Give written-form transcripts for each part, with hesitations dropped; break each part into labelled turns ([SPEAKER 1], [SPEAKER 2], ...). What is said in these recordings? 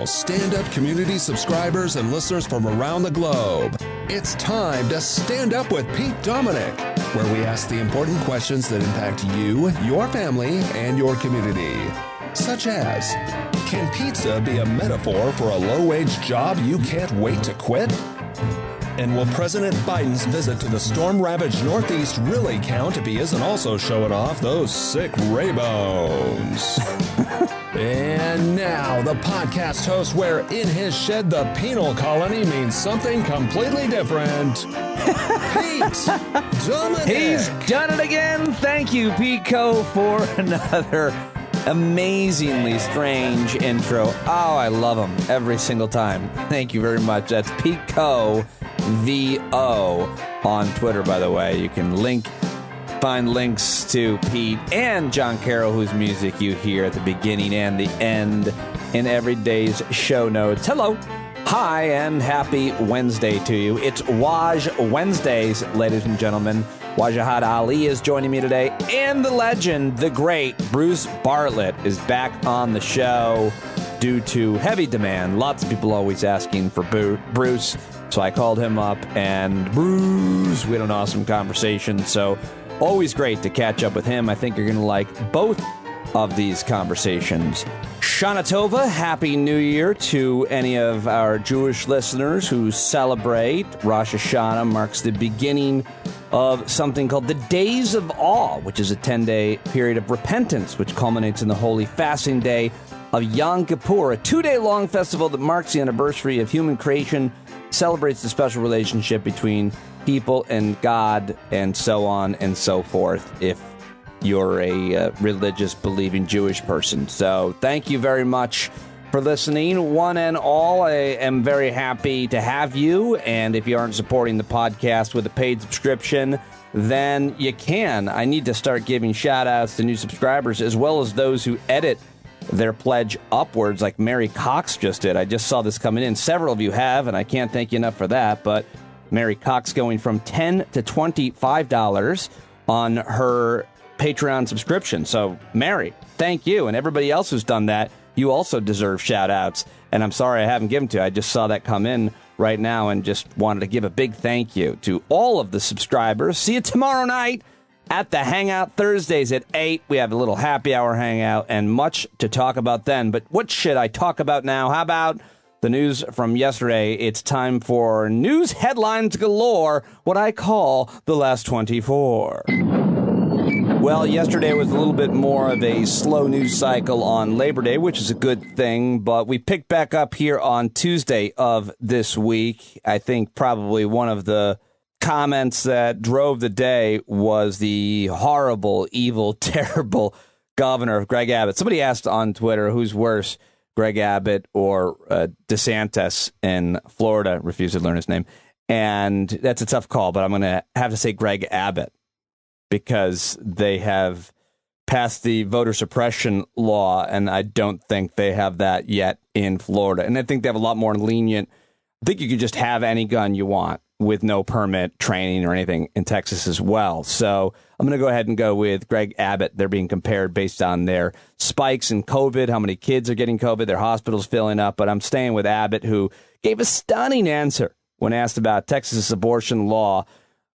[SPEAKER 1] stand-up community subscribers and listeners from around the globe. It's time to Stand Up with Pete Dominic, where we ask the important questions that impact you, your family, and your community. Such as, can pizza be a metaphor for a low-wage job you can't wait to quit? And will President Biden's visit to the storm-ravaged Northeast really count if he isn't also showing off those sick Ray-Bones? And now, the podcast host where in his shed the penal colony means something completely different. Pete Dominic.
[SPEAKER 2] He's done it again. Thank you, Pico, for another amazingly strange intro. Oh, I love him every single time. Thank you very much. That's Pico VO on Twitter, by the way. You can find links to Pete and John Carroll, whose music you hear at the beginning and the end in every day's show notes. Hello, hi, and happy Wednesday to you. It's Waj Wednesdays, ladies and gentlemen. Wajahat Ali is joining me today, and the legend, the great Bruce Bartlett is back on the show due to heavy demand. Lots of people always asking for Bruce, so I called him up, and Bruce, we had an awesome conversation, so always great to catch up with him. I think you're going to like both of these conversations. Shana Tova, Happy New Year to any of our Jewish listeners who celebrate. Rosh Hashanah marks the beginning of something called the Days of Awe, which is a 10-day period of repentance, which culminates in the holy fasting day of Yom Kippur, a 2-day-long festival that marks the anniversary of human creation, celebrates the special relationship between people and God, and so on and so forth, if you're a religious, believing Jewish person. So thank you very much for listening, one and all. I am very happy to have you, and if you aren't supporting the podcast with a paid subscription, then you can. I need to start giving shout-outs to new subscribers, as well as those who edit their pledge upwards, like Mary Cox just did. I just saw this coming in. Several of you have, and I can't thank you enough for that, but Mary Cox going from $10 to $25 on her Patreon subscription. So, Mary, thank you. And everybody else who's done that, you also deserve shout-outs. And I'm sorry I haven't given to you. I just saw that come in right now and just wanted to give a big thank you to all of the subscribers. See you tomorrow night at the Hangout Thursdays at 8. We have a little happy hour hangout and much to talk about then. But what should I talk about now? How about the news from yesterday? It's time for news headlines galore, what I call the last 24. Well, yesterday was a little bit more of a slow news cycle on Labor Day, which is a good thing, but we picked back up here on Tuesday of this week. I think probably one of the comments that drove the day was the horrible, evil, terrible governor of Greg Abbott. Somebody asked on Twitter, who's worse, Greg Abbott or DeSantis in Florida? Refused to learn his name. And that's a tough call, but I'm going to have to say Greg Abbott, because they have passed the voter suppression law, and I don't think they have that yet in Florida. And I think they have a lot more lenient. I think you could just have any gun you want with no permit, training, or anything in Texas as well. So I'm going to go ahead and go with Greg Abbott. They're being compared based on their spikes in COVID, how many kids are getting COVID, their hospitals filling up. But I'm staying with Abbott, who gave a stunning answer when asked about Texas abortion law,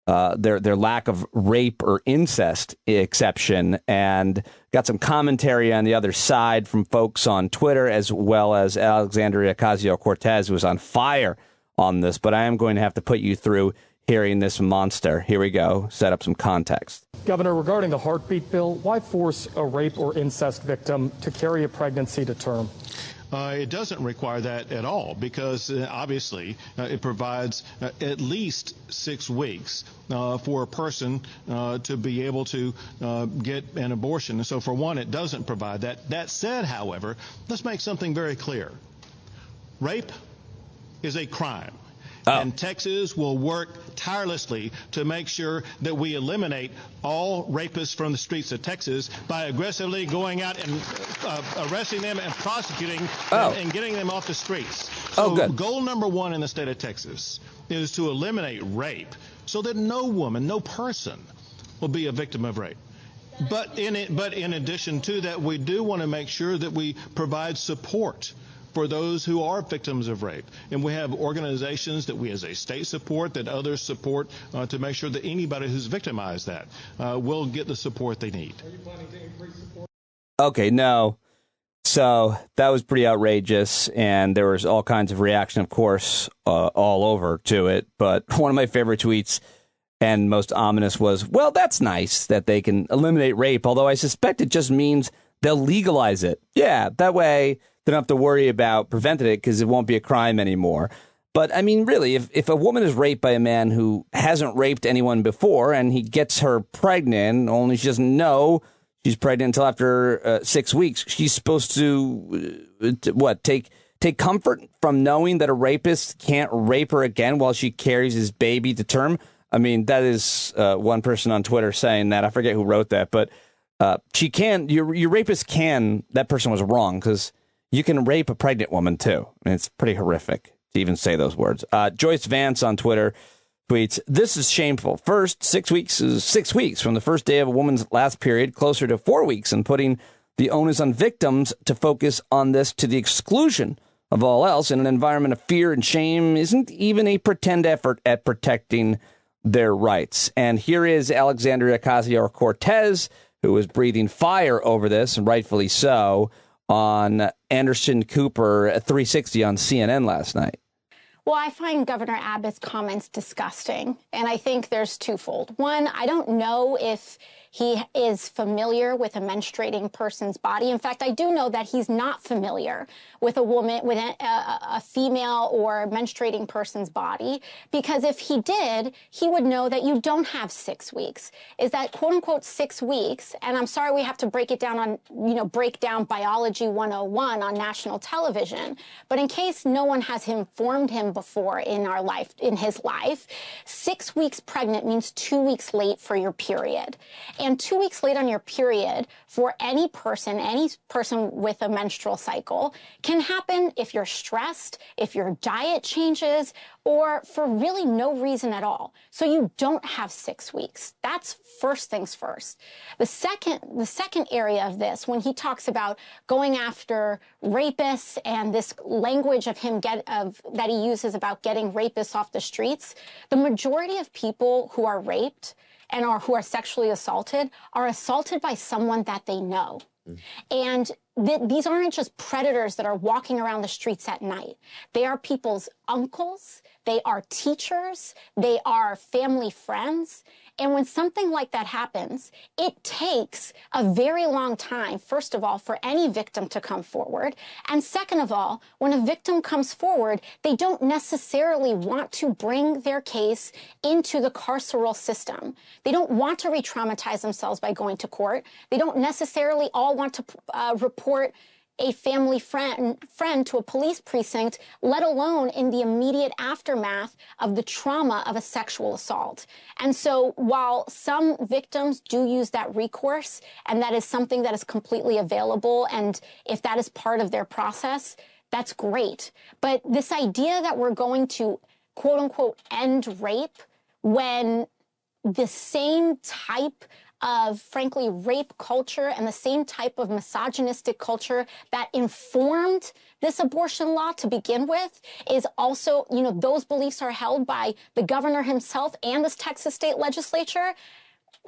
[SPEAKER 2] their lack of rape or incest exception, and got some commentary on the other side from folks on Twitter, as well as Alexandria Ocasio-Cortez, who was on fire on this. But I am going to have to put you through hearing this monster. Here we go. Set up some context.
[SPEAKER 3] Governor, regarding the heartbeat bill, why force a rape or incest victim to carry a pregnancy to term?
[SPEAKER 4] It doesn't require that at all, because obviously it provides at least 6 weeks for a person to be able to get an abortion. And so for one, it doesn't provide that. That said, however, let's make something very clear. Rape is a crime. And Texas will work tirelessly to make sure that we eliminate all rapists from the streets of Texas by aggressively going out and arresting them and prosecuting and getting them off the streets. So
[SPEAKER 2] good.
[SPEAKER 4] Goal number one in the state of Texas is to eliminate rape so that no woman, no person will be a victim of rape. But in addition to that, we do want to make sure that we provide support for those who are victims of rape. And we have organizations that we as a state support, that others support, to make sure that anybody who's victimized that will get the support they need. Are you planning to increase support?
[SPEAKER 2] Okay, no. So that was pretty outrageous, and there was all kinds of reaction, of course, all over to it. But one of my favorite tweets and most ominous was, well, that's nice that they can eliminate rape, although I suspect it just means they'll legalize it. Yeah, that way they don't have to worry about preventing it because it won't be a crime anymore. But, I mean, really, if a woman is raped by a man who hasn't raped anyone before and he gets her pregnant, only she doesn't know she's pregnant until after 6 weeks, she's supposed to, take comfort from knowing that a rapist can't rape her again while she carries his baby to term? I mean, that is one person on Twitter saying that. I forget who wrote that, but she can, your rapist can, that person was wrong, because you can rape a pregnant woman, too. I mean, it's pretty horrific to even say those words. Joyce Vance on Twitter tweets, "This is shameful. First, 6 weeks is 6 weeks from the first day of a woman's last period, closer to 4 weeks, and putting the onus on victims to focus on this to the exclusion of all else in an environment of fear and shame isn't even a pretend effort at protecting their rights." And here is Alexandria Ocasio-Cortez, who was breathing fire over this, and rightfully so, on Anderson Cooper at 360 on CNN last night.
[SPEAKER 5] Well, I find Governor Abbott's comments disgusting, and I think there's twofold. One, I don't know if he is familiar with a menstruating person's body. In fact, I do know that he's not familiar with a woman, with a female or menstruating person's body, because if he did, he would know that you don't have 6 weeks. Is that quote unquote 6 weeks? And I'm sorry we have to break it down on, break down biology 101 on national television. But in case no one has informed him before in his life, 6 weeks pregnant means 2 weeks late for your period. And 2 weeks late on your period for any person with a menstrual cycle can happen if you're stressed, if your diet changes, or for really no reason at all. So you don't have 6 weeks. That's first things first. The second area of this, when he talks about going after rapists and this language of him that he uses about getting rapists off the streets, the majority of people who are raped and who are sexually assaulted are assaulted by someone that they know. And these aren't just predators that are walking around the streets at night. They are people's uncles, they are teachers, they are family friends. And when something like that happens, it takes a very long time, first of all, for any victim to come forward. And second of all, when a victim comes forward, they don't necessarily want to bring their case into the carceral system. They don't want to re-traumatize themselves by going to court. They don't necessarily all want to report a family friend to a police precinct, let alone in the immediate aftermath of the trauma of a sexual assault. And so while some victims do use that recourse, and that is something that is completely available, and if that is part of their process, that's great. But this idea that we're going to, quote unquote, end rape when the same type of, frankly, rape culture and the same type of misogynistic culture that informed this abortion law to begin with is also, those beliefs are held by the governor himself and this Texas state legislature.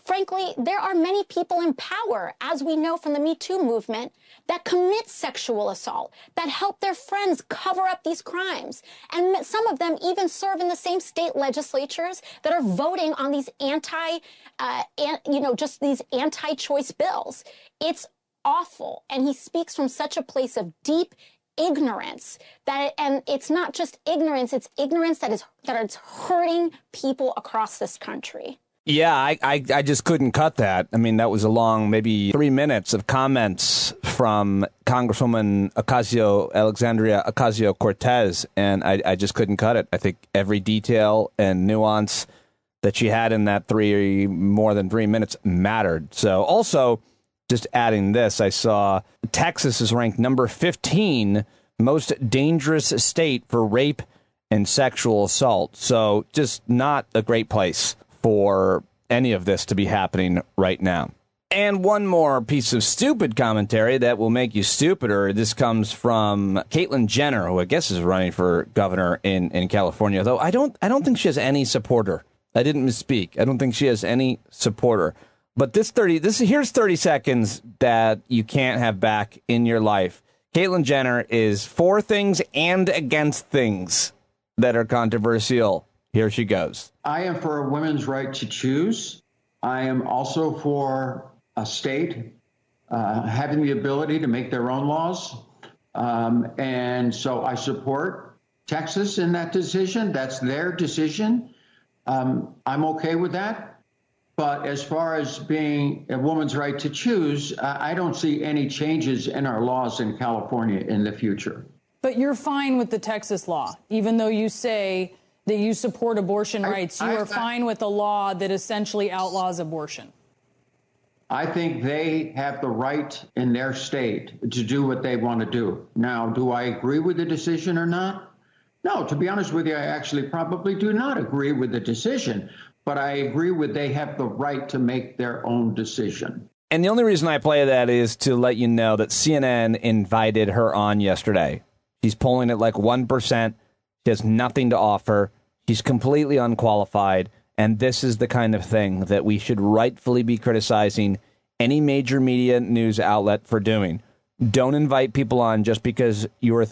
[SPEAKER 5] Frankly, there are many people in power, as we know from the Me Too movement, that commit sexual assault, that help their friends cover up these crimes. And some of them even serve in the same state legislatures that are voting on these just these anti-choice bills. It's awful. And he speaks from such a place of deep ignorance and it's not just ignorance, it's ignorance that is hurting people across this country.
[SPEAKER 2] Yeah, I just couldn't cut that. I mean, that was a long, maybe 3 minutes of comments from Congresswoman Alexandria Ocasio-Cortez, and I just couldn't cut it. I think every detail and nuance that she had in that more than 3 minutes mattered. So also, just adding this, I saw Texas is ranked number 15 most dangerous state for rape and sexual assault. So just not a great place for any of this to be happening right now. And one more piece of stupid commentary that will make you stupider. This comes from Caitlyn Jenner, who I guess is running for governor in California, though I don't think she has any supporter. I didn't misspeak. I don't think she has any supporter. But here's 30 seconds that you can't have back in your life. Caitlyn Jenner is for things and against things that are controversial. Here she goes.
[SPEAKER 6] I am for a women's right to choose. I am also for a state having the ability to make their own laws. And so I support Texas in that decision. That's their decision. I'm okay with that. But as far as being a woman's right to choose, I don't see any changes in our laws in California in the future.
[SPEAKER 7] But you're fine with the Texas law, even though you say that you support abortion rights. You are fine with a law that essentially outlaws abortion.
[SPEAKER 6] I think they have the right in their state to do what they want to do. Now, do I agree with the decision or not? No, to be honest with you, I actually probably do not agree with the decision, but I agree with they have the right to make their own decision.
[SPEAKER 2] And the only reason I play that is to let you know that CNN invited her on yesterday. She's polling at like 1%. She has nothing to offer. She's completely unqualified. And this is the kind of thing that we should rightfully be criticizing any major media news outlet for doing. Don't invite people on just because you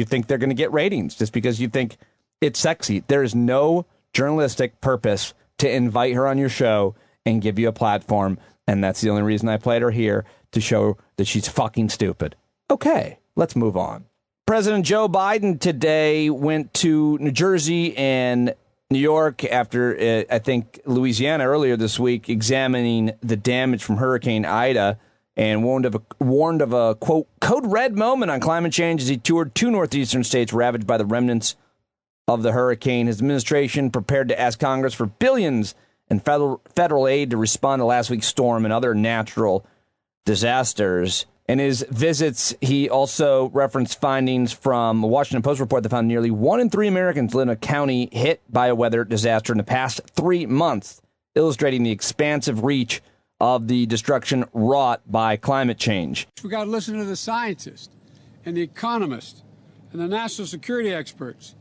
[SPEAKER 2] think they're going to get ratings, just because you think it's sexy. There is no journalistic purpose to invite her on your show and give you a platform. And that's the only reason I played her here, to show that she's fucking stupid. Okay, let's move on. President Joe Biden today went to New Jersey and New York after, I think, Louisiana earlier this week, examining the damage from Hurricane Ida, and warned of a, quote, code red moment on climate change as he toured two northeastern states ravaged by the remnants of the hurricane. His administration prepared to ask Congress for billions in federal aid to respond to last week's storm and other natural disasters. In his visits, he also referenced findings from a Washington Post report that found nearly 1 in 3 Americans live in a county hit by a weather disaster in the past 3 months, illustrating the expansive reach of the destruction wrought by climate change.
[SPEAKER 8] We got to listen to the scientists and the economists and the national security experts.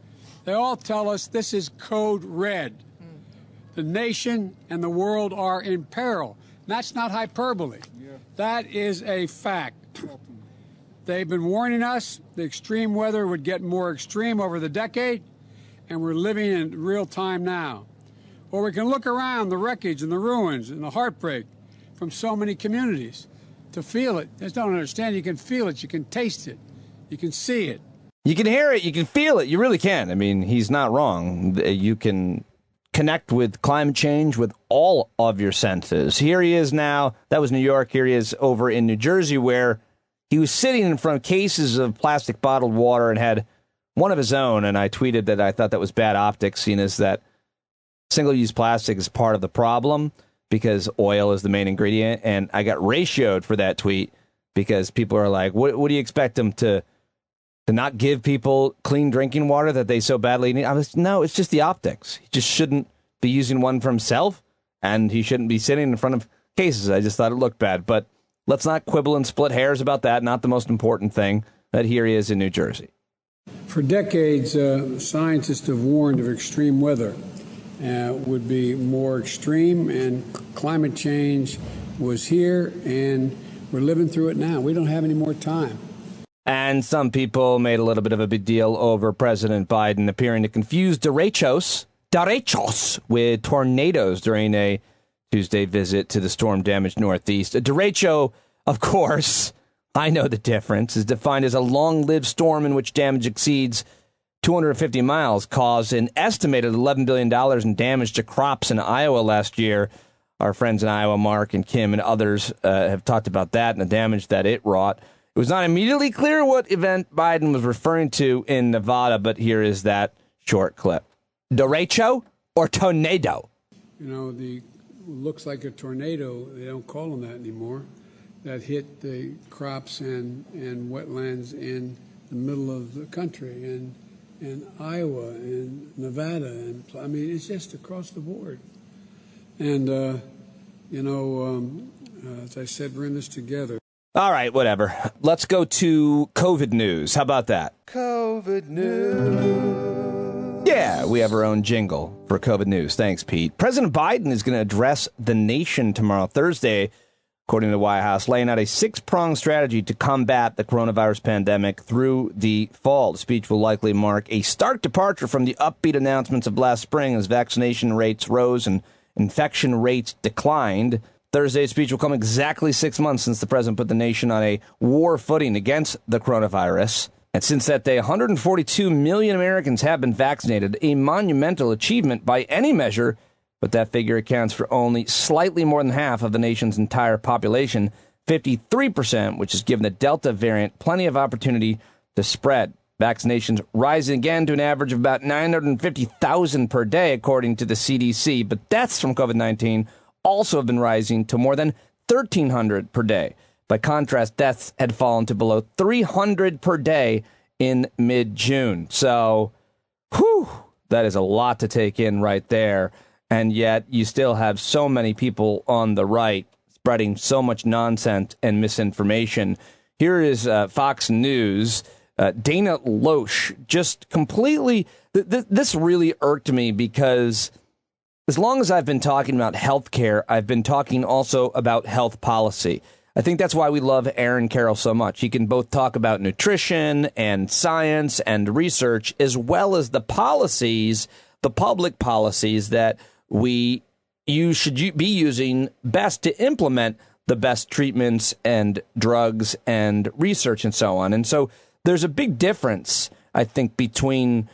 [SPEAKER 8] They all tell us this is code red. The nation and the world are in peril. That's not hyperbole. That is a fact. They've been warning us the extreme weather would get more extreme over the decade, and we're living in real time now. Or we can look around the wreckage and the ruins and the heartbreak from so many communities to feel it. Just don't understand. You can feel it. You can taste it. You can see it.
[SPEAKER 2] You can hear it. You can feel it. You really can. I mean, he's not wrong. You can connect with climate change with all of your senses. Here he is now. That was New York. Here he is over in New Jersey, where he was sitting in front of cases of plastic bottled water and had one of his own. And I tweeted that I thought that was bad optics, seeing as that single-use plastic is part of the problem because oil is the main ingredient. And I got ratioed for that tweet because people are like, what do you expect them to not give people clean drinking water that they so badly need? No, it's just the optics. He just shouldn't be using one for himself, and he shouldn't be sitting in front of cases. I just thought it looked bad. But let's not quibble and split hairs about that. Not the most important thing. That here he is in New Jersey.
[SPEAKER 8] For decades, scientists have warned of extreme weather would be more extreme, and climate change was here, and we're living through it now. We don't have any more time.
[SPEAKER 2] And some people made a little bit of a big deal over President Biden appearing to confuse derechos with tornadoes during a Tuesday visit to the storm-damaged Northeast. A derecho, of course, I know the difference, is defined as a long-lived storm in which damage exceeds 250 miles, caused an estimated $11 billion in damage to crops in Iowa last year. Our friends in Iowa, Mark and Kim and others, have talked about that and the damage that it wrought. It was not immediately clear what event Biden was referring to in Nevada, but here is that short clip. Derecho or tornado?
[SPEAKER 8] You know, looks like a tornado. They don't call them that anymore. That hit the crops and wetlands in the middle of the country, and Iowa and Nevada. And I mean, it's just across the board. And, As I said, we're in this together.
[SPEAKER 2] All right, whatever. Let's go to COVID news. How about that?
[SPEAKER 1] COVID news.
[SPEAKER 2] Yeah, we have our own jingle for COVID news. Thanks, Pete. President Biden is going to address the nation tomorrow, Thursday, according to the White House, laying out a six-pronged strategy to combat the coronavirus pandemic through the fall. The speech will likely mark a stark departure from the upbeat announcements of last spring as vaccination rates rose and infection rates declined. Thursday's speech will come exactly 6 months since the president put the nation on a war footing against the coronavirus. And since that day, 142 million Americans have been vaccinated, a monumental achievement by any measure, but that figure accounts for only slightly more than half of the nation's entire population, 53%, which has given the Delta variant plenty of opportunity to spread. Vaccinations rising again to an average of about 950,000 per day, according to the CDC, but deaths from COVID-19 also have been rising to more than 1,300 per day. By contrast, deaths had fallen to below 300 per day in mid-June. So, that is a lot to take in right there. And yet you still have so many people on the right spreading so much nonsense and misinformation. Here is Fox News. Dana Loesch just completely... This really irked me because... as long as I've been talking about health care, I've been talking also about health policy. I think that's why we love Aaron Carroll so much. He can both talk about nutrition and science and research, as well as the policies, the public policies that you should be using best to implement the best treatments and drugs and research and so on. And so there's a big difference, I think, between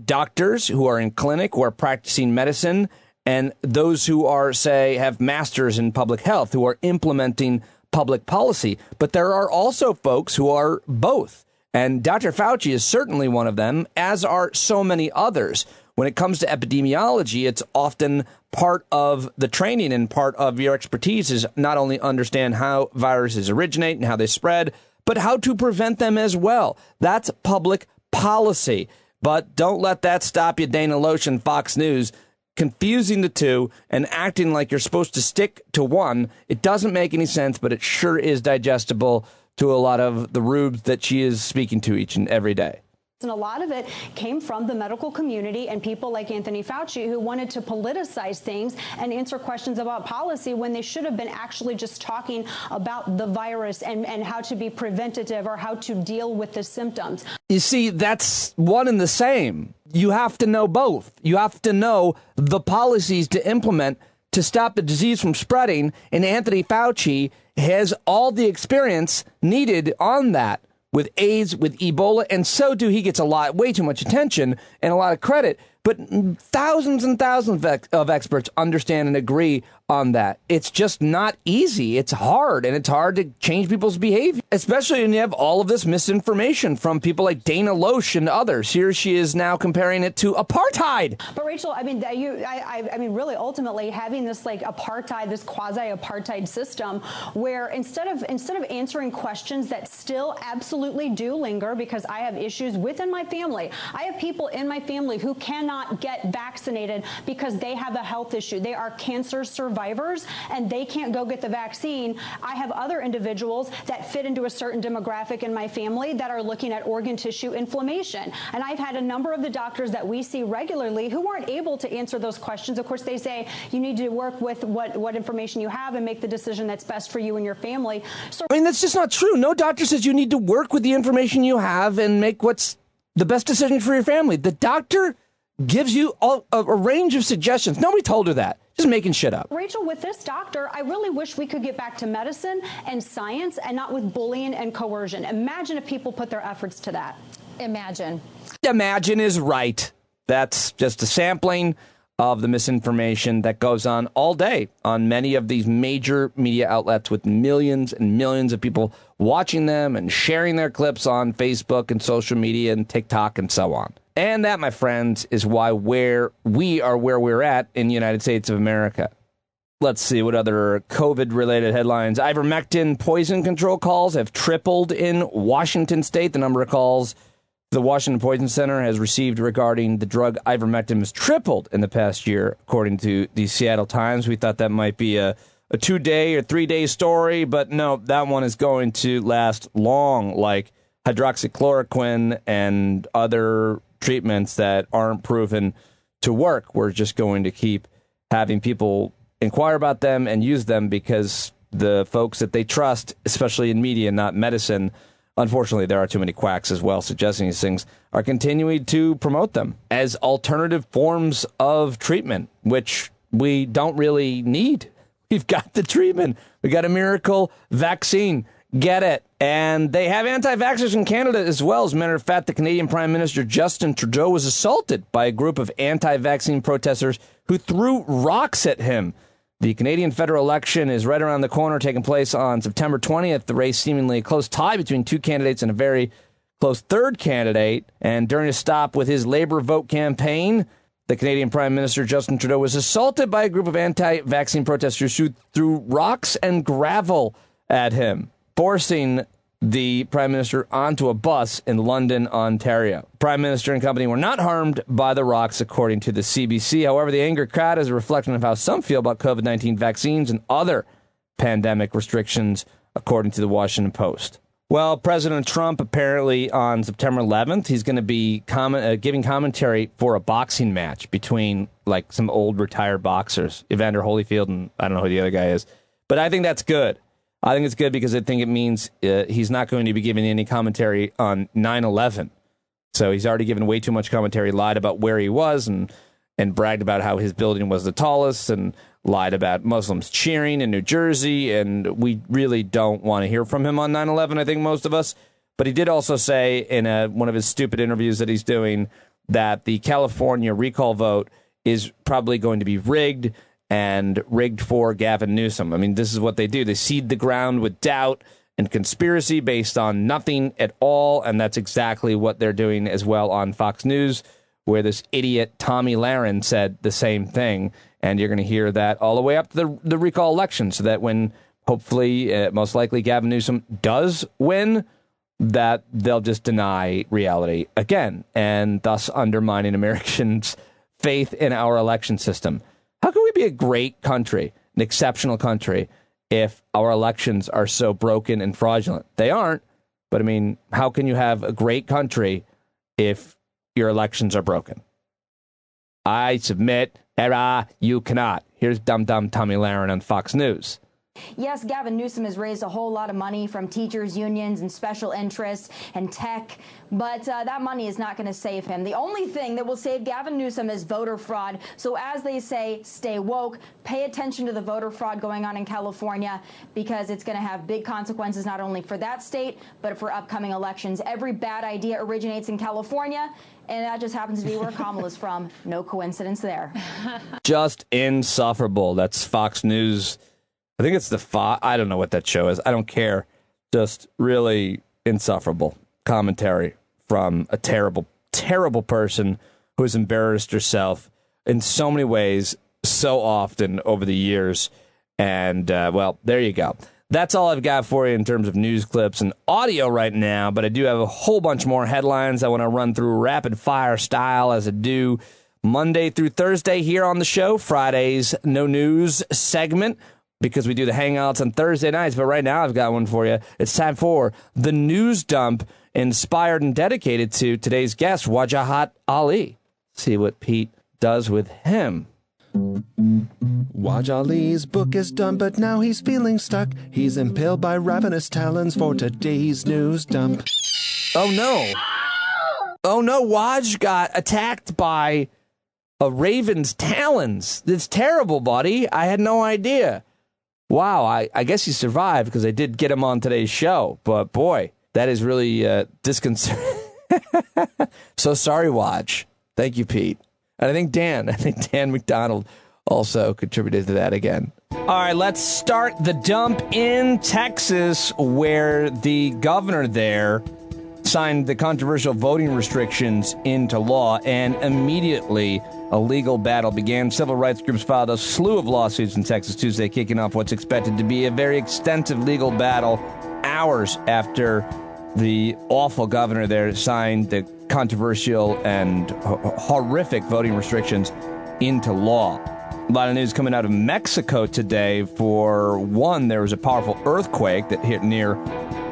[SPEAKER 2] doctors who are in clinic, who are practicing medicine, and those who are, say, have masters in public health, who are implementing public policy. But there are also folks who are both. And Dr. Fauci is certainly one of them, as are so many others. When it comes to epidemiology, it's often part of the training and part of your expertise is not only understand how viruses originate and how they spread, but how to prevent them as well. That's public policy. But don't let that stop you, Dana Loesch and Fox News, confusing the two and acting like you're supposed to stick to one. It doesn't make any sense, but it sure is digestible to a lot of the rubes that she is speaking to each and every day.
[SPEAKER 9] And a lot of it came from the medical community and people like Anthony Fauci who wanted to politicize things and answer questions about policy when they should have been actually just talking about the virus and how to be preventative or how to deal with the symptoms.
[SPEAKER 2] You see, that's one and the same. You have to know both. You have to know the policies to implement to stop the disease from spreading. And Anthony Fauci has all the experience needed on that. With AIDS, with Ebola, and so too, he gets way too much attention and a lot of credit. But thousands and thousands of experts understand and agree on that. It's just not easy. It's hard, and it's hard to change people's behavior, especially when you have all of this misinformation from people like Dana Loesch and others. Here she is now comparing it to apartheid.
[SPEAKER 9] But Rachel, I mean, really, ultimately, having this like apartheid, this quasi-apartheid system, where instead of answering questions that still absolutely do linger, because I have issues within my family, I have people in my family who cannot get vaccinated because they have a health issue. They are cancer survivors and they can't go get the vaccine. I have other individuals that fit into a certain demographic in my family that are looking at organ tissue inflammation. And I've had a number of the doctors that we see regularly who aren't able to answer those questions. Of course, they say you need to work with what information you have and make the decision that's best for you and your family. So,
[SPEAKER 2] I mean, that's just not true. No doctor says you need to work with the information you have and make what's the best decision for your family. The doctor gives you a range of suggestions. Nobody told her that. Just making shit up.
[SPEAKER 9] Rachel, with this doctor, I really wish we could get back to medicine and science and not with bullying and coercion. Imagine if people put their efforts to that.
[SPEAKER 5] Imagine.
[SPEAKER 2] Imagine is right. That's just a sampling of the misinformation that goes on all day on many of these major media outlets with millions and millions of people watching them and sharing their clips on Facebook and social media and TikTok and so on. And that, my friends, is why where we're at in the United States of America. Let's see what other COVID-related headlines. Ivermectin poison control calls have tripled in Washington state. The number of calls the Washington Poison Center has received regarding the drug ivermectin has tripled in the past year, according to the Seattle Times. We thought that might be a a 2-day or 3-day story, but no, that one is going to last long, like hydroxychloroquine and other treatments that aren't proven to work. We're just going to keep having people inquire about them and use them because the folks that they trust, especially in media, not medicine, unfortunately, there are too many quacks as well suggesting these things, are continuing to promote them as alternative forms of treatment, which we don't really need. We've got the treatment. We got a miracle vaccine. Get it. And they have anti-vaxxers in Canada as well. As a matter of fact, the Canadian Prime Minister Justin Trudeau was assaulted by a group of anti-vaccine protesters who threw rocks at him. The Canadian federal election is right around the corner, taking place on September 20th. The race seemingly a close tie between two candidates and a very close third candidate. And during a stop with his Labour Vote campaign, the Canadian Prime Minister Justin Trudeau was assaulted by a group of anti-vaccine protesters who threw rocks and gravel at him, forcing the Prime Minister onto a bus in London, Ontario. Prime Minister and company were not harmed by the rocks, according to the CBC. However, the angry crowd is a reflection of how some feel about COVID-19 vaccines and other pandemic restrictions, according to the Washington Post. Well, President Trump apparently on September 11th, he's going to be giving commentary for a boxing match between like some old retired boxers, Evander Holyfield and I don't know who the other guy is. But I think that's good. I think it's good because I think it means he's not going to be giving any commentary on 9/11. So he's already given way too much commentary, lied about where he was and bragged about how his building was the tallest and lied about Muslims cheering in New Jersey. And we really don't want to hear from him on 9/11, I think most of us. But he did also say in one of his stupid interviews that he's doing that the California recall vote is probably going to be rigged and rigged for Gavin Newsom. I mean, this is what they do. They seed the ground with doubt and conspiracy based on nothing at all, and that's exactly what they're doing as well on Fox News, where this idiot Tommy Lahren said the same thing, and you're going to hear that all the way up to the recall election, so that when hopefully, most likely, Gavin Newsom does win, that they'll just deny reality again, and thus undermining Americans' faith in our election system. How can we be a great country, an exceptional country, if our elections are so broken and fraudulent? They aren't, but I mean, how can you have a great country if your elections are broken? I submit, you cannot. Here's dumb Tommy Lahren on Fox News.
[SPEAKER 10] Yes, Gavin Newsom has raised a whole lot of money from teachers' unions and special interests and tech, but that money is not going to save him. The only thing that will save Gavin Newsom is voter fraud. So as they say, stay woke, pay attention to the voter fraud going on in California, because it's going to have big consequences not only for that state, but for upcoming elections. Every bad idea originates in California, and that just happens to be where Kamala's from. No coincidence there.
[SPEAKER 2] Just insufferable. That's Fox News. I think it's I don't know what that show is. I don't care. Just really insufferable commentary from a terrible, terrible person who has embarrassed herself in so many ways, so often over the years. And, well, there you go. That's all I've got for you in terms of news clips and audio right now, but I do have a whole bunch more headlines I want to run through rapid fire style as I do Monday through Thursday here on the show. Friday's No News segment, because we do the Hangouts on Thursday nights. But right now I've got one for you. It's time for the news dump, inspired and dedicated to today's guest, Wajahat Ali. See what Pete does with him.
[SPEAKER 1] Waj Ali's book is done, but now he's feeling stuck. He's impaled by ravenous talons for today's news dump.
[SPEAKER 2] Oh, no. Oh, no. Waj got attacked by a raven's talons. It's terrible, buddy. I had no idea. Wow, I guess he survived because I did get him on today's show. But, boy, that is really disconcerting. So sorry, Waj. Thank you, Pete. And I think Dan McDonald also contributed to that again. All right, let's start the dump in Texas, where the governor there signed the controversial voting restrictions into law, and immediately a legal battle began. Civil rights groups filed a slew of lawsuits in Texas Tuesday, kicking off what's expected to be a very extensive legal battle hours after the awful governor there signed the controversial and horrific voting restrictions into law. A lot of news coming out of Mexico today. For one, there was a powerful earthquake that hit near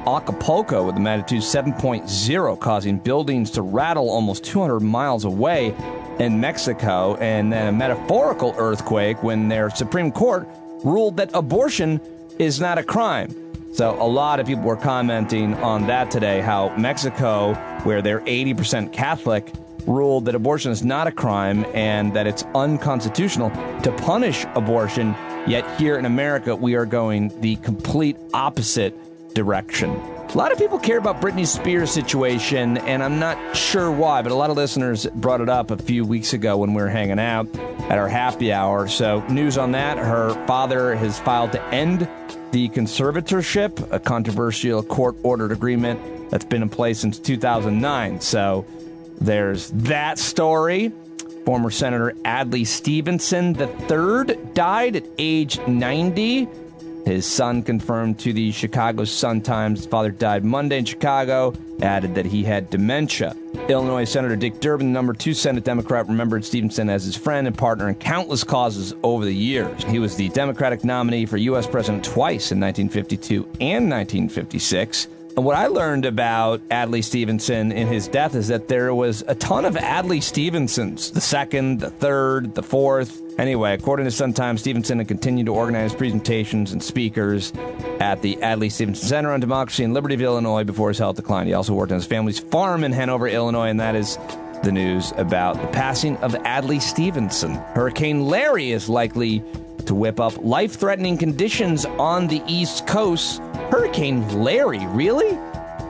[SPEAKER 2] Acapulco with a magnitude 7.0, causing buildings to rattle almost 200 miles away in Mexico. And then a metaphorical earthquake when their Supreme Court ruled that abortion is not a crime. So a lot of people were commenting on that today, how Mexico, where they're 80% Catholic, ruled that abortion is not a crime and that it's unconstitutional to punish abortion. Yet here in America, we are going the complete opposite direction. A lot of people care about Britney Spears' situation, and I'm not sure why, but a lot of listeners brought it up a few weeks ago when we were hanging out at our happy hour. So news on that, her father has filed to end the conservatorship, a controversial court-ordered agreement that's been in place since 2009. So there's that story. Former Senator Adlai Stevenson III died at age 90. His son confirmed to the Chicago Sun-Times his father died Monday in Chicago, added that he had dementia. Illinois Senator Dick Durbin, the number 2 Senate Democrat, remembered Stevenson as his friend and partner in countless causes over the years. He was the Democratic nominee for U.S. president twice in 1952 and 1956. And what I learned about Adlai Stevenson in his death is that there was a ton of Adlai Stevensons, the second, the third, the fourth. Anyway, according to Sun-Times, Stevenson had continued to organize presentations and speakers at the Adlai Stevenson Center on Democracy in Libertyville, Illinois, before his health declined. He also worked on his family's farm in Hanover, Illinois, and that is the news about the passing of Adlai Stevenson. Hurricane Larry is likely to whip up life-threatening conditions on the East Coast. Hurricane Larry, really?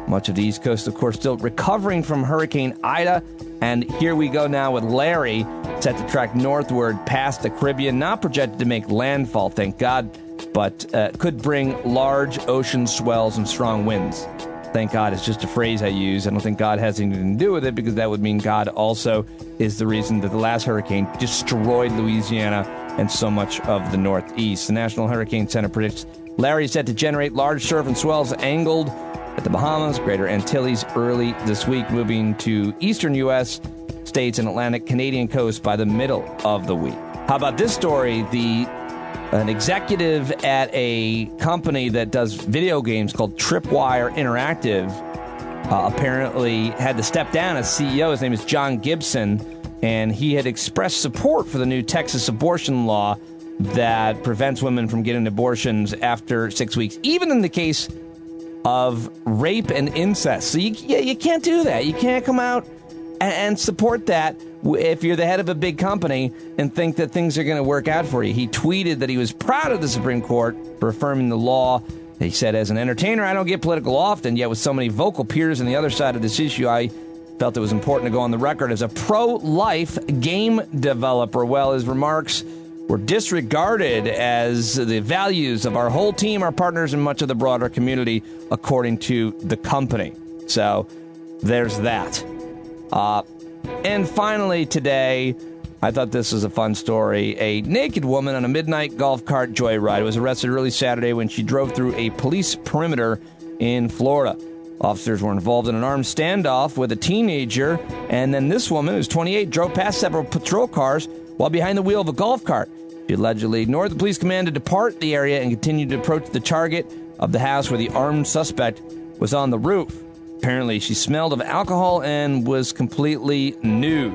[SPEAKER 2] Much of the East Coast, of course, still recovering from Hurricane Ida. And here we go now with Larry, set to track northward past the Caribbean, not projected to make landfall, thank God, but could bring large ocean swells and strong winds. Thank God is just a phrase I use. I don't think God has anything to do with it, because that would mean God also is the reason that the last hurricane destroyed Louisiana and so much of the Northeast. The National Hurricane Center predicts Larry is set to generate large surf and swells angled at the Bahamas, Greater Antilles early this week, moving to eastern U.S. states and Atlantic Canadian coast by the middle of the week. How about this story? An executive at a company that does video games called Tripwire Interactive apparently had to step down as CEO. His name is John Gibson, and he had expressed support for the new Texas abortion law that prevents women from getting abortions after 6 weeks, even in the case of rape and incest. So you can't do that. You can't come out and support that if you're the head of a big company and think that things are going to work out for you. He tweeted that he was proud of the Supreme Court for affirming the law. He said, as an entertainer, I don't get political often, yet with so many vocal peers on the other side of this issue, I felt it was important to go on the record as a pro-life game developer. Well, his remarks were disregarded as the values of our whole team, our partners, and much of the broader community, according to the company. So there's that. And finally today, I thought this was a fun story. A naked woman on a midnight golf cart joyride was arrested early Saturday when she drove through a police perimeter in Florida. Officers were involved in an armed standoff with a teenager, and then this woman, who's 28, drove past several patrol cars while behind the wheel of a golf cart. She allegedly ignored the police command to depart the area and continued to approach the target of the house where the armed suspect was on the roof. Apparently, she smelled of alcohol and was completely nude.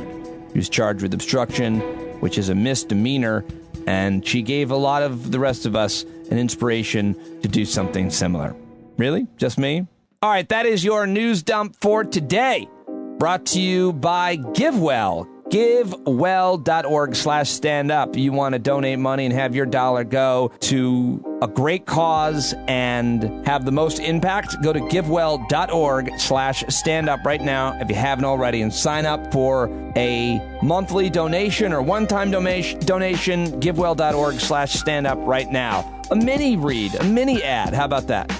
[SPEAKER 2] She was charged with obstruction, which is a misdemeanor, and she gave a lot of the rest of us an inspiration to do something similar. Really? Just me? All right, that is your news dump for today. Brought to you by GiveWell. GiveWell.org/standup. You want to donate money and have your dollar go to a great cause and have the most impact? Go to GiveWell.org/standup right now if you haven't already, and sign up for a monthly donation or one-time donation. GiveWell.org/standup right now. A mini read, a mini ad. How about that?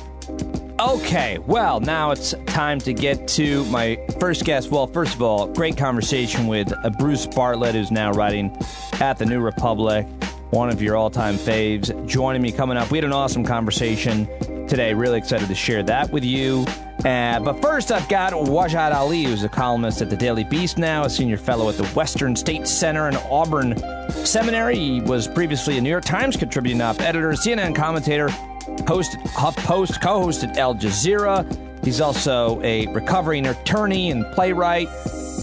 [SPEAKER 2] Okay, well, now it's time to get to my first guest. Well, first of all, great conversation with Bruce Bartlett, who's now writing at The New Republic, one of your all-time faves, joining me coming up. We had an awesome conversation today. Really excited to share that with you. But first, I've got Wajahat Ali, who's a columnist at the Daily Beast now, a senior fellow at the Western State Center and Auburn Seminary. He was previously a New York Times contributing editor, CNN commentator, host at Huff Post, co-host at Al Jazeera. He's also a recovering attorney and playwright.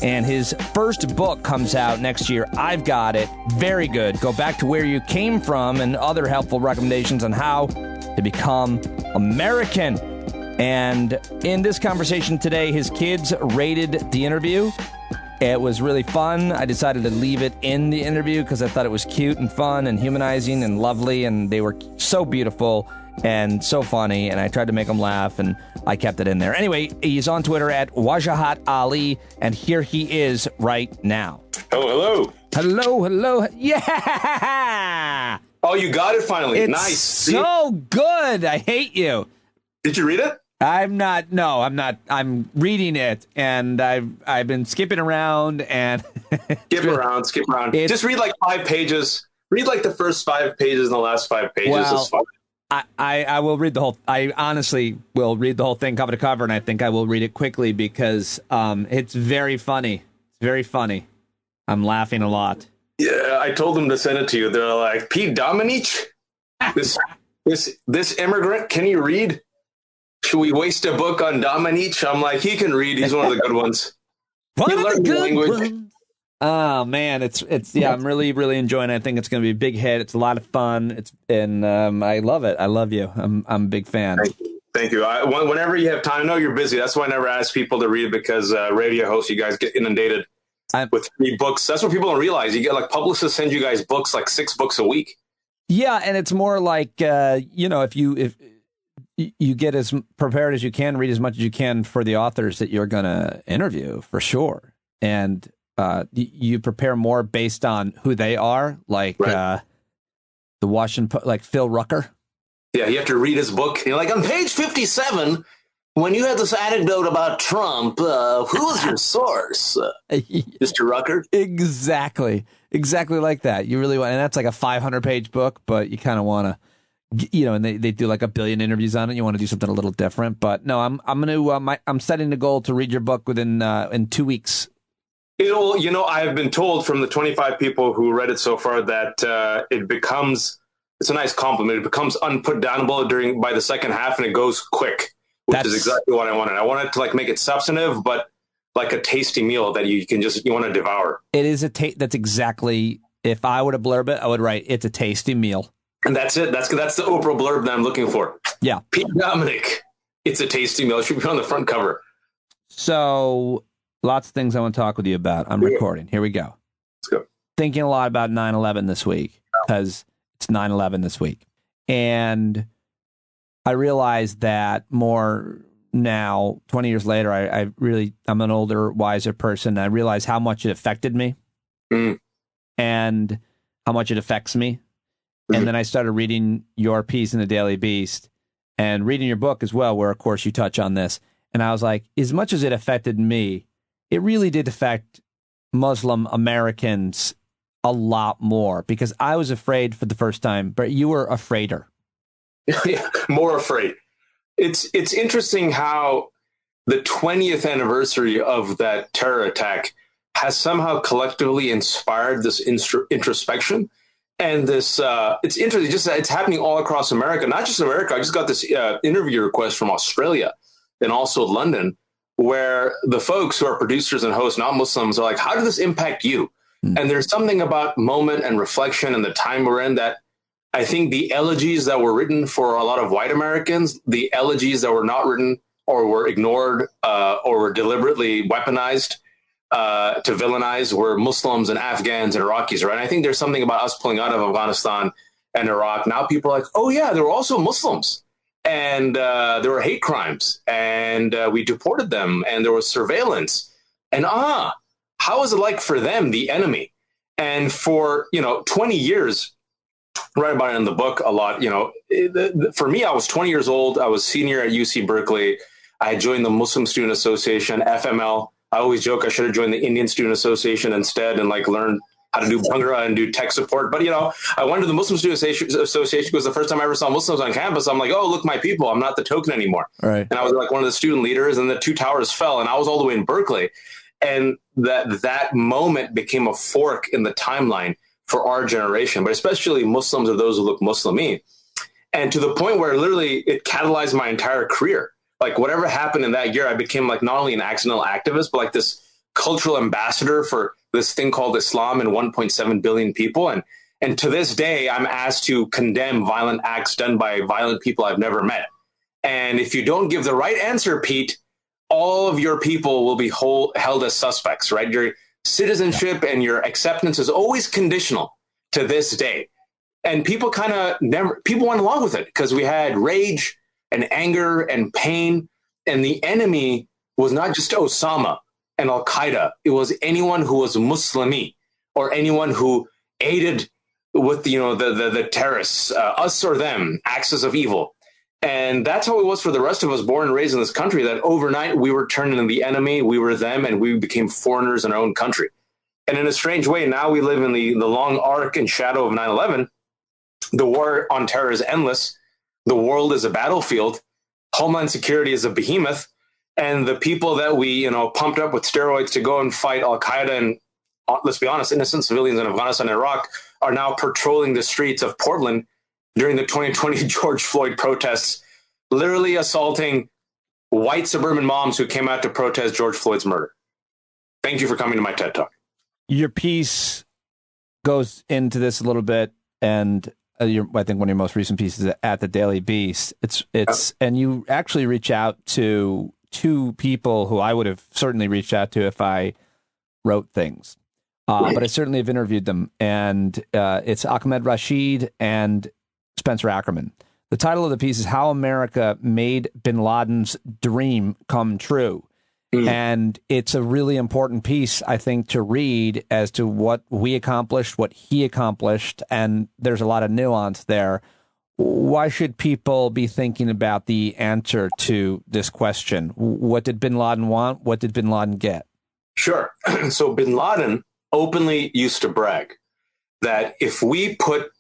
[SPEAKER 2] And his first book comes out next year. I've got it. Very good. Go back to where you came from and other helpful recommendations on how to become American. And in this conversation today, his kids rated the interview. It was really fun. I decided to leave it in the interview because I thought it was cute and fun and humanizing and lovely. And they were so beautiful and so funny. And I tried to make them laugh, and I kept it in there. Anyway, he's on Twitter at Wajahat Ali. And here he is right now.
[SPEAKER 11] Oh, hello.
[SPEAKER 2] Hello, hello. Yeah.
[SPEAKER 11] Oh, you got it finally.
[SPEAKER 2] It's
[SPEAKER 11] nice.
[SPEAKER 2] So good. I hate you.
[SPEAKER 11] Did you read it?
[SPEAKER 2] I'm not. No, I'm not. I'm reading it, and I've been skipping around and
[SPEAKER 11] skip around. Just read like 5 pages. Read like the first 5 pages and the last 5 pages.
[SPEAKER 2] Well,
[SPEAKER 11] is fun.
[SPEAKER 2] I will read the whole. I honestly will read the whole thing cover to cover, and I think I will read it quickly because it's very funny. It's very funny. I'm laughing a lot.
[SPEAKER 11] Yeah, I told them to send it to you. They're like, Pete Dominic, this immigrant, can he read? Should we waste a book on Dominic? I'm like, he can read. He's one of the good ones.
[SPEAKER 2] One of the good ones. Oh man, it's I'm really enjoying it. I think it's going to be a big hit. It's a lot of fun. I love it. I love you. I'm a big fan.
[SPEAKER 11] Thank you. Whenever you have time, I know you're busy. That's why I never ask people to read, because radio hosts, you guys get inundated with 3 books. That's what people don't realize. You get like publicists send you guys books, like 6 books a week.
[SPEAKER 2] Yeah, and it's more like if you get as prepared as you can, read as much as you can for the authors that you're going to interview, for sure. And you prepare more based on who they are, like the Washington, like Phil Rucker.
[SPEAKER 11] Yeah, you have to read his book. You're like, on page 57, when you had this anecdote about Trump, who was your source? Mr. Rucker?
[SPEAKER 2] Exactly like that. You really want, and that's like a 500-page book, but you kind of want to, and they do like 1 billion interviews on it. You want to do something a little different, but no, I'm setting the goal to read your book within in 2 weeks.
[SPEAKER 11] I've been told from the 25 people who read it so far that it's a nice compliment. It becomes unputdownable by the second half, and it goes quick, which is exactly what I wanted. I wanted to like make it substantive, but like a tasty meal that you want to devour.
[SPEAKER 2] It is that's exactly, if I were to blurb it, I would write, it's a tasty meal.
[SPEAKER 11] And that's it. That's the Oprah blurb that I'm looking for.
[SPEAKER 2] Yeah.
[SPEAKER 11] Pete Dominic, it's a tasty meal. It should be on the front cover.
[SPEAKER 2] So lots of things I want to talk with you about. I'm recording. Here we go.
[SPEAKER 11] Let's go.
[SPEAKER 2] Thinking a lot about 9/11 this week, because it's 9/11 this week. And I realized that more now, 20 years later, I'm an older, wiser person. I realize how much it affected me and how much it affects me. And then I started reading your piece in the Daily Beast and reading your book as well, where, of course, you touch on this. And I was like, as much as it affected me, it really did affect Muslim Americans a lot more, because I was afraid for the first time, but you were afraider.
[SPEAKER 11] Yeah, more afraid. It's interesting how the 20th anniversary of that terror attack has somehow collectively inspired this introspection. And this, it's interesting, it's happening all across America, not just America. I just got this interview request from Australia and also London, where the folks who are producers and hosts, not Muslims, are like, how did this impact you? And there's something about moment and reflection and the time we're in that I think the elegies that were written for a lot of white Americans, the elegies that were not written or were ignored or were deliberately weaponized to villainize were Muslims and Afghans and Iraqis, right? And I think there's something about us pulling out of Afghanistan and Iraq. Now people are like, oh yeah, there were also Muslims, and there were hate crimes, and we deported them, and there was surveillance, and how is it like for them, the enemy? And for 20 years, write about it in the book a lot. For me, I was 20 years old. I was senior at UC Berkeley. I joined the Muslim Student Association, FML. I always joke I should have joined the Indian Student Association instead and learned how to do Bhangra and do tech support. But, I went to the Muslim Student Association because the first time I ever saw Muslims on campus, I'm like, oh, look, my people, I'm not the token anymore.
[SPEAKER 2] Right.
[SPEAKER 11] And I was like one of the student leaders, and the two towers fell, and I was all the way in Berkeley. And that moment became a fork in the timeline for our generation, but especially Muslims or those who look Muslimi. And to the point where literally it catalyzed my entire career. Like whatever happened in that year, I became like not only an accidental activist, but like this cultural ambassador for this thing called Islam and 1.7 billion people. And to this day, I'm asked to condemn violent acts done by violent people I've never met. And if you don't give the right answer, Pete, all of your people will be held as suspects, right? Your citizenship and your acceptance is always conditional to this day. And people people went along with it because we had rage and anger and pain. And the enemy was not just Osama and Al-Qaeda. It was anyone who was Muslimi or anyone who aided with, the terrorists, us or them, axis of evil. And that's how it was for the rest of us born and raised in this country, that overnight we were turned into the enemy, we were them, and we became foreigners in our own country. And in a strange way, now we live in the long arc and shadow of 9/11. The war on terror is endless. The world is a battlefield. Homeland Security is a behemoth. And the people that we, pumped up with steroids to go and fight Al-Qaeda and, let's be honest, innocent civilians in Afghanistan and Iraq are now patrolling the streets of Portland during the 2020 George Floyd protests, literally assaulting white suburban moms who came out to protest George Floyd's murder. Thank you for coming to my TED Talk.
[SPEAKER 2] Your piece goes into this a little bit, and I think one of your most recent pieces at the Daily Beast. And you actually reach out to two people who I would have certainly reached out to if I wrote things. But I certainly have interviewed them. And it's Ahmed Rashid and Spencer Ackerman. The title of the piece is How America Made Bin Laden's Dream Come True. And it's a really important piece, I think, to read as to what we accomplished, what he accomplished, and there's a lot of nuance there. Why should people be thinking about the answer to this question? What did bin Laden want? What did bin Laden get?
[SPEAKER 11] Sure. So bin Laden openly used to brag that if we put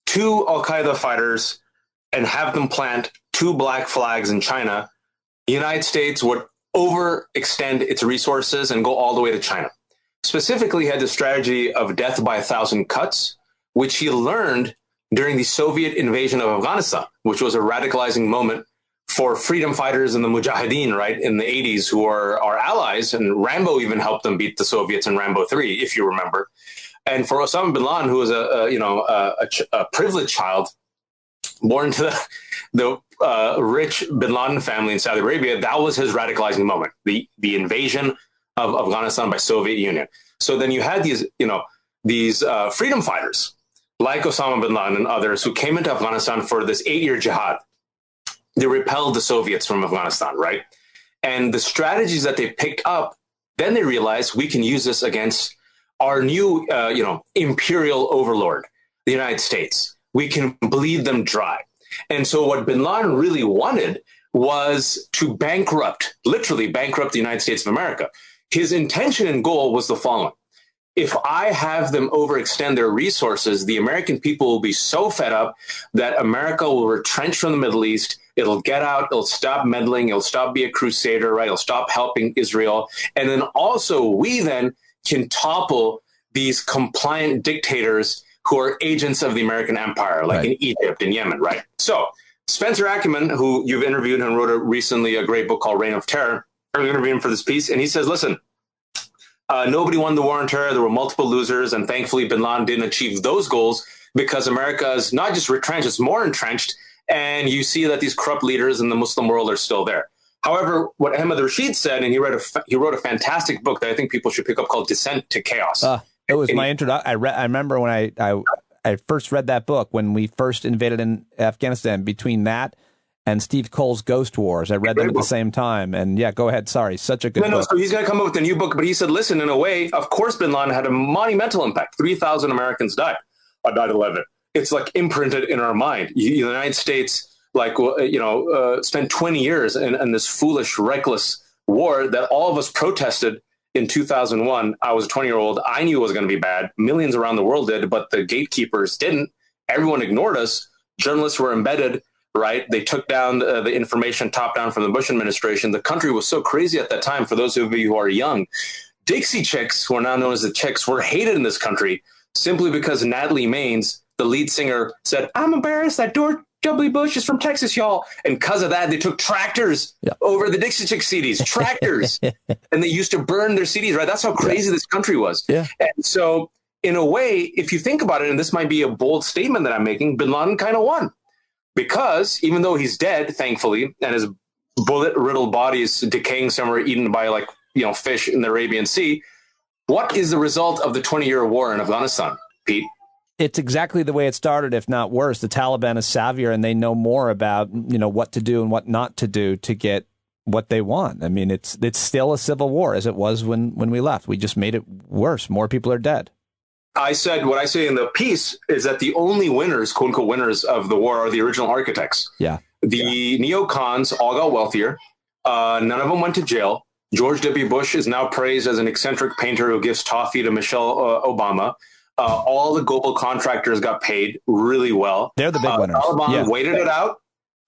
[SPEAKER 11] two Al-Qaeda fighters and have them plant two black flags in China, the United States would overextend its resources and go all the way to China. Specifically, he had the strategy of death by 1,000 cuts, which he learned during the Soviet invasion of Afghanistan, which was a radicalizing moment for freedom fighters in the Mujahideen, right, in the 80s, who are our allies. And Rambo even helped them beat the Soviets in Rambo 3, if you remember. And for Osama bin Laden, who was a privileged child born to the rich bin Laden family in Saudi Arabia, that was his radicalizing moment, the invasion of Afghanistan by Soviet Union. So then you had these freedom fighters like Osama bin Laden and others who came into Afghanistan for this 8-year jihad. They repelled the Soviets from Afghanistan, right? And the strategies that they picked up, then they realized we can use this against our new, imperial overlord, the United States. We can bleed them dry. And so what bin Laden really wanted was to literally bankrupt the United States of America. His intention and goal was the following. If I have them overextend their resources, the American people will be so fed up that America will retrench from the Middle East. It'll get out. It'll stop meddling. It'll stop being a crusader, right? It'll stop helping Israel. And then also we then can topple these compliant dictators who are agents of the American empire, like in Egypt and Yemen, right? So Spencer Ackerman, who you've interviewed and wrote recently a great book called Reign of Terror, I interviewed him for this piece, and he says, listen, nobody won the war on terror. There were multiple losers, and thankfully bin Laden didn't achieve those goals because America is not just retrenched, it's more entrenched, and you see that these corrupt leaders in the Muslim world are still there. However, what Ahmed Rashid said, and he wrote a fantastic book that I think people should pick up called Descent to Chaos.
[SPEAKER 2] It was my introduction. I remember when I first read that book when we first invaded in Afghanistan. Between that and Steve Cole's Ghost Wars, I read them at the same time. And yeah, go ahead. Sorry, such a good book.
[SPEAKER 11] So he's going to come up with a new book, but he said, listen, in a way, of course, bin Laden had a monumental impact. 3,000 Americans died on 9/11. It's like imprinted in our mind. The United States, spent 20 years in this foolish, reckless war that all of us protested in 2001. I was a 20-year-old. I knew it was going to be bad. Millions around the world did, but the gatekeepers didn't. Everyone ignored us. Journalists were embedded, right? They took down the information top down from the Bush administration. The country was so crazy at that time. For those of you who are young, Dixie Chicks, who are now known as the Chicks, were hated in this country simply because Natalie Maines, the lead singer, said, "I'm embarrassed that George W. Bush is from Texas, y'all." And because of that, they took tractors over the Dixie Chick CDs, tractors. And they used to burn their CDs, right? That's how crazy this country was. And so in a way, if you think about it, and this might be a bold statement that I'm making, bin Laden kind of won. Because even though he's dead, thankfully, and his bullet-riddled body is decaying somewhere, eaten by fish in the Arabian Sea, what is the result of the 20-year war in Afghanistan, Pete?
[SPEAKER 2] It's exactly the way it started, if not worse. The Taliban is savvier, and they know more about what to do and what not to do to get what they want. I mean, it's still a civil war as it was when we left. We just made it worse. More people are dead.
[SPEAKER 11] I said what I say in the piece is that the only winners, quote unquote winners of the war, are the original architects. The neocons all got wealthier. None of them went to jail. George W. Bush is now praised as an eccentric painter who gives toffee to Michelle Obama. All the global contractors got paid really well.
[SPEAKER 2] They're the big winners.
[SPEAKER 11] Taliban waited it out,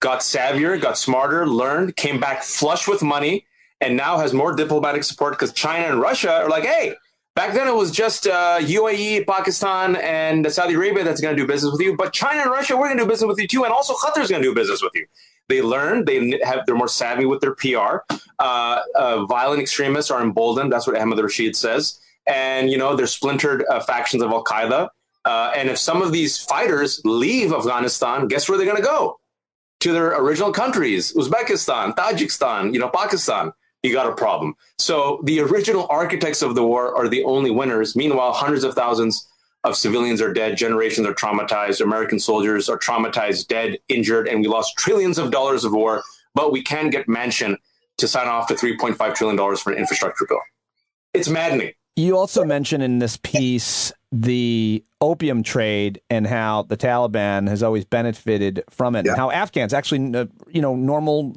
[SPEAKER 11] got savvier, got smarter, learned, came back flush with money, and now has more diplomatic support because China and Russia are like, hey, back then it was just UAE, Pakistan, and Saudi Arabia that's going to do business with you. But China and Russia, we're going to do business with you too. And also Qatar's going to do business with you. They learn, they're more savvy with their PR. Violent extremists are emboldened. That's what Ahmed Rashid says. And, they're splintered factions of Al-Qaeda. And if some of these fighters leave Afghanistan, guess where they're going to go? To their original countries, Uzbekistan, Tajikistan, Pakistan. You got a problem. So the original architects of the war are the only winners. Meanwhile, hundreds of thousands of civilians are dead. Generations are traumatized. American soldiers are traumatized, dead, injured, and we lost trillions of dollars of war. But we can get Manchin to sign off to $3.5 trillion for an infrastructure bill. It's maddening.
[SPEAKER 2] You also mention in this piece the opium trade and how the Taliban has always benefited from it, and how Afghans actually, normal.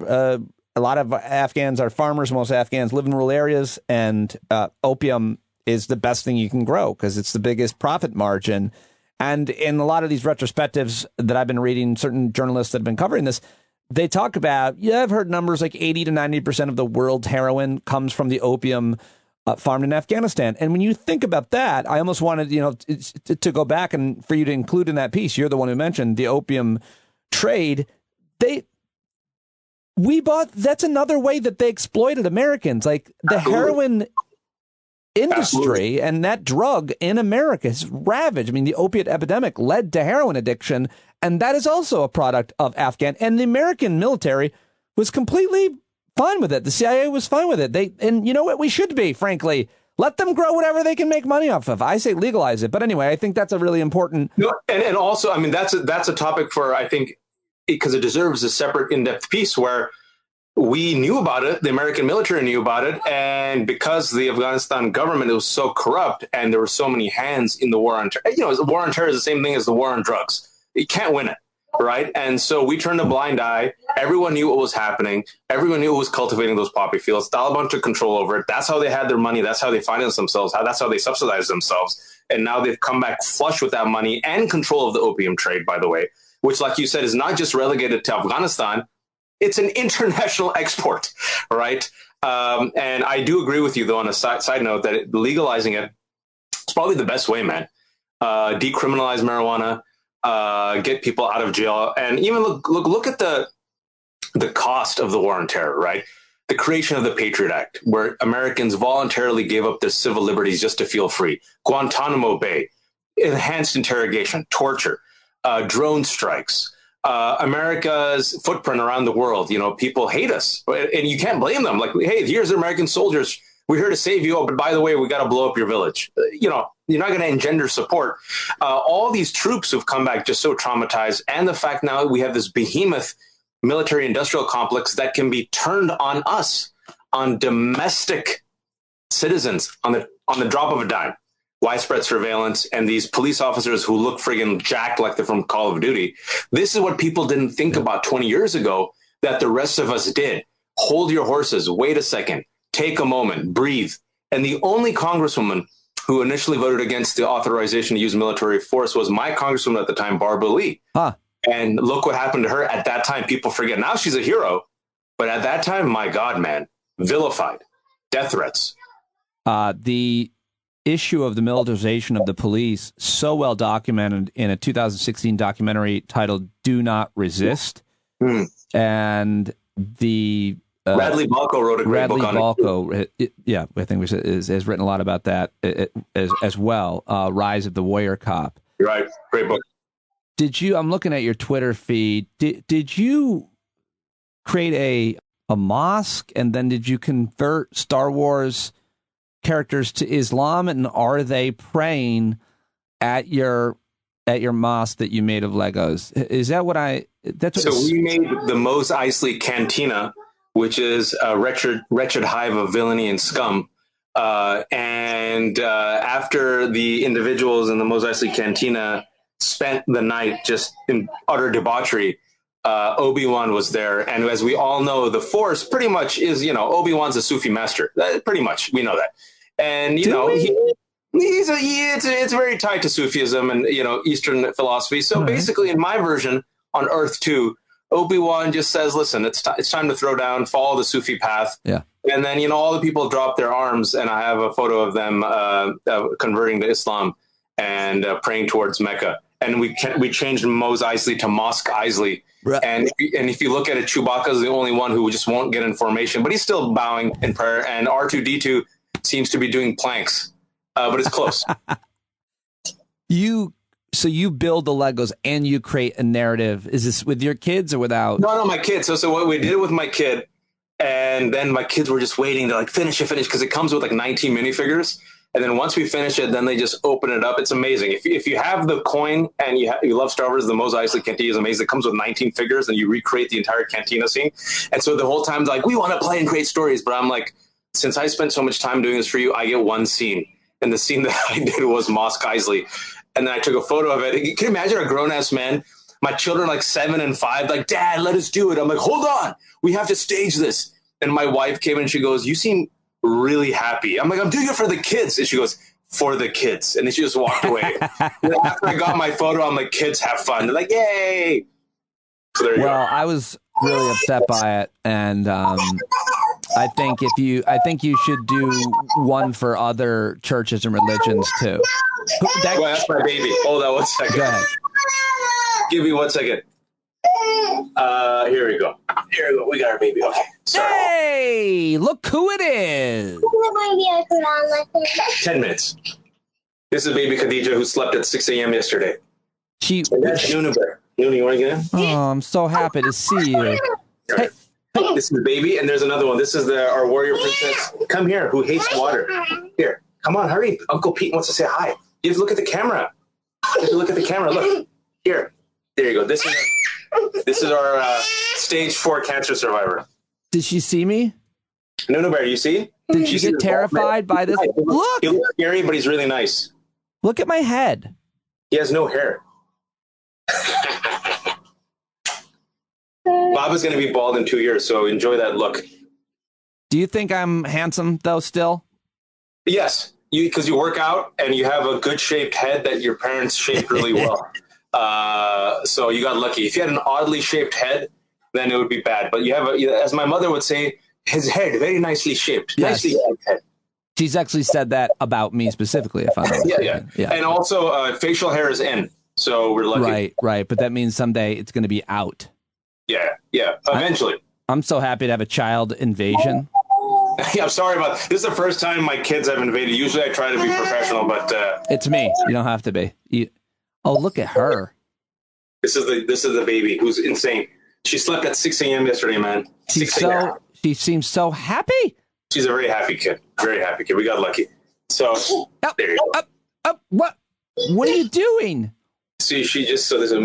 [SPEAKER 2] A lot of Afghans are farmers. Most Afghans live in rural areas, and opium is the best thing you can grow because it's the biggest profit margin. And in a lot of these retrospectives that I've been reading, certain journalists that have been covering this, they talk about, I've heard numbers like 80 to 90% of the world's heroin comes from the opium farmed in Afghanistan. And when you think about that, I almost wanted, to go back and for you to include in that piece, you're the one who mentioned the opium trade. That's another way that they exploited Americans. Like the heroin industry and that drug in America is ravaged. I mean, the opiate epidemic led to heroin addiction, and that is also a product of Afghan. And the American military was completely fine with it. The CIA was fine with it. And you know what? We should be, frankly. Let them grow whatever they can make money off of. I say legalize it. But anyway, I think that's a really important.
[SPEAKER 11] And also, I mean, that's a topic for, I think, because it deserves a separate in-depth piece where we knew about it, the American military knew about it, and because the Afghanistan government was so corrupt and there were so many hands in the war on terror, the war on terror is the same thing as the war on drugs. You can't win it, right? And so we turned a blind eye. Everyone knew what was happening. Everyone knew who was cultivating those poppy fields. Taliban took control over it. That's how they had their money. That's how they financed themselves. That's how they subsidized themselves. And now they've come back flush with that money and control of the opium trade, by the way, which, like you said, is not just relegated to Afghanistan. It's an international export, right? And I do agree with you, though, on a side note, that legalizing it is probably the best way, man. Decriminalize marijuana, get people out of jail, and even look at the cost of the war on terror, right? The creation of the Patriot Act, where Americans voluntarily gave up their civil liberties just to feel free. Guantanamo Bay, enhanced interrogation, torture, drone strikes. America's footprint around the world, people hate us, and you can't blame them. Like, hey, here's American soldiers. We're here to save you. Oh, but by the way, we got to blow up your village. You're not going to engender support. All these troops who've come back just so traumatized, and the fact now we have this behemoth military industrial complex that can be turned on us, on domestic citizens, on the drop of a dime. Widespread surveillance, and these police officers who look friggin' jacked like they're from Call of Duty. This is what people didn't think about 20 years ago that the rest of us did. Hold your horses. Wait a second. Take a moment. Breathe. And the only congresswoman who initially voted against the authorization to use military force was my congresswoman at the time, Barbara Lee.
[SPEAKER 2] Huh.
[SPEAKER 11] And look what happened to her at that time. People forget. Now she's a hero. But at that time, my God, man, vilified, death threats.
[SPEAKER 2] The issue of the militarization of the police, so well documented in a 2016 documentary titled Do Not Resist. And the
[SPEAKER 11] Radley Balko wrote a great book on
[SPEAKER 2] it. Yeah, I think has written a lot about that as well. Rise of the Warrior Cop.
[SPEAKER 11] Right, great book.
[SPEAKER 2] I'm looking at your Twitter feed. Did you create a mosque, and then did you convert Star Wars characters to Islam, and are they praying at your mosque that you made of Legos? Is that what
[SPEAKER 11] we made the Mos Eisley Cantina, which is a wretched hive of villainy and scum. And after the individuals in the Mos Eisley Cantina spent the night just in utter debauchery, Obi-Wan was there. And as we all know, the Force pretty much is, Obi-Wan's a Sufi master. Pretty much, we know that. And, it's very tied to Sufism and, Eastern philosophy. So basically, in my version on Earth 2, Obi-Wan just says, listen, it's time to throw down, follow the Sufi path.
[SPEAKER 2] Yeah.
[SPEAKER 11] And then, all the people drop their arms, and I have a photo of them converting to Islam and praying towards Mecca. And we changed Mos Eisley to Mosque Eisley. Right. And if you look at it, Chewbacca's the only one who just won't get information, but he's still bowing in prayer. And R2-D2 seems to be doing planks, but it's close.
[SPEAKER 2] So you build the Legos and you create a narrative. Is this with your kids or without?
[SPEAKER 11] No, my kids. So what we did with my kid, and then my kids were just waiting to finish because it comes with 19 minifigures. And then once we finish it, then they just open it up. It's amazing. If you have the coin and you love Star Wars, the Mos Eisley Cantina is amazing. It comes with 19 figures, and you recreate the entire Cantina scene. And so the whole time, we want to play and create stories. But I'm like, since I spent so much time doing this for you, I get one scene. And the scene that I did was Mosque Eisley. And then I took a photo of it. Can you imagine a grown-ass man? My children 7 and 5, Dad, let us do it. I'm like, hold on. We have to stage this. And my wife came in and she goes, you seem really happy. I'm like, I'm doing it for the kids. And she goes, for the kids. And then she just walked away. And after I got my photo, I'm like, kids have fun. They're like, yay. So there you go.
[SPEAKER 2] Well, I was really upset by it. And I think you should do one for other churches and religions too.
[SPEAKER 11] That's my baby. Hold on 1 second.
[SPEAKER 2] Go ahead.
[SPEAKER 11] Give me 1 second. Here we go. We got our baby. Okay. Sorry.
[SPEAKER 2] Hey, look who it is.
[SPEAKER 11] 10 minutes. This is baby Khadija, who slept at 6 a.m. yesterday. And that's Nunu Bear. Nunu, you want to get in?
[SPEAKER 2] Oh, I'm so happy to see you.
[SPEAKER 11] Hey. This is the baby, and there's another one. This is our warrior princess. Come here, who hates water. Here, come on, hurry. Uncle Pete wants to say hi. You have to look at the camera. Look. Here. There you go. This is our stage 4 cancer survivor.
[SPEAKER 2] Did she see me?
[SPEAKER 11] No, Bear, you see?
[SPEAKER 2] Did she get terrified by this? Look!
[SPEAKER 11] He looks scary, but he's really nice.
[SPEAKER 2] Look at my head.
[SPEAKER 11] He has no hair. Baba's going to be bald in 2 years, so enjoy that look.
[SPEAKER 2] Do you think I'm handsome, though, still?
[SPEAKER 11] Yes, because you work out and you have a good-shaped head that your parents shaped really well. So you got lucky. If you had an oddly shaped head, then it would be bad. But you have, as my mother would say, his head very nicely shaped.
[SPEAKER 2] Yes.
[SPEAKER 11] Nicely shaped head.
[SPEAKER 2] She's actually said that about me specifically, if I'm not mistaken.
[SPEAKER 11] Yeah. And also, facial hair is in, so we're lucky.
[SPEAKER 2] Right. But that means someday it's going to be out.
[SPEAKER 11] Yeah. Eventually.
[SPEAKER 2] I'm so happy to have a child invasion.
[SPEAKER 11] Yeah, I'm sorry about this. Is the first time my kids have invaded. Usually I try to be professional, but
[SPEAKER 2] it's me. You don't have to be. Oh, look at her.
[SPEAKER 11] This is the baby who's insane. She slept at 6 a.m. yesterday, man.
[SPEAKER 2] She seems so happy.
[SPEAKER 11] She's a very happy kid. Very happy kid. We got lucky. So there you go.
[SPEAKER 2] Up. What are you doing?
[SPEAKER 11] See, she just there's a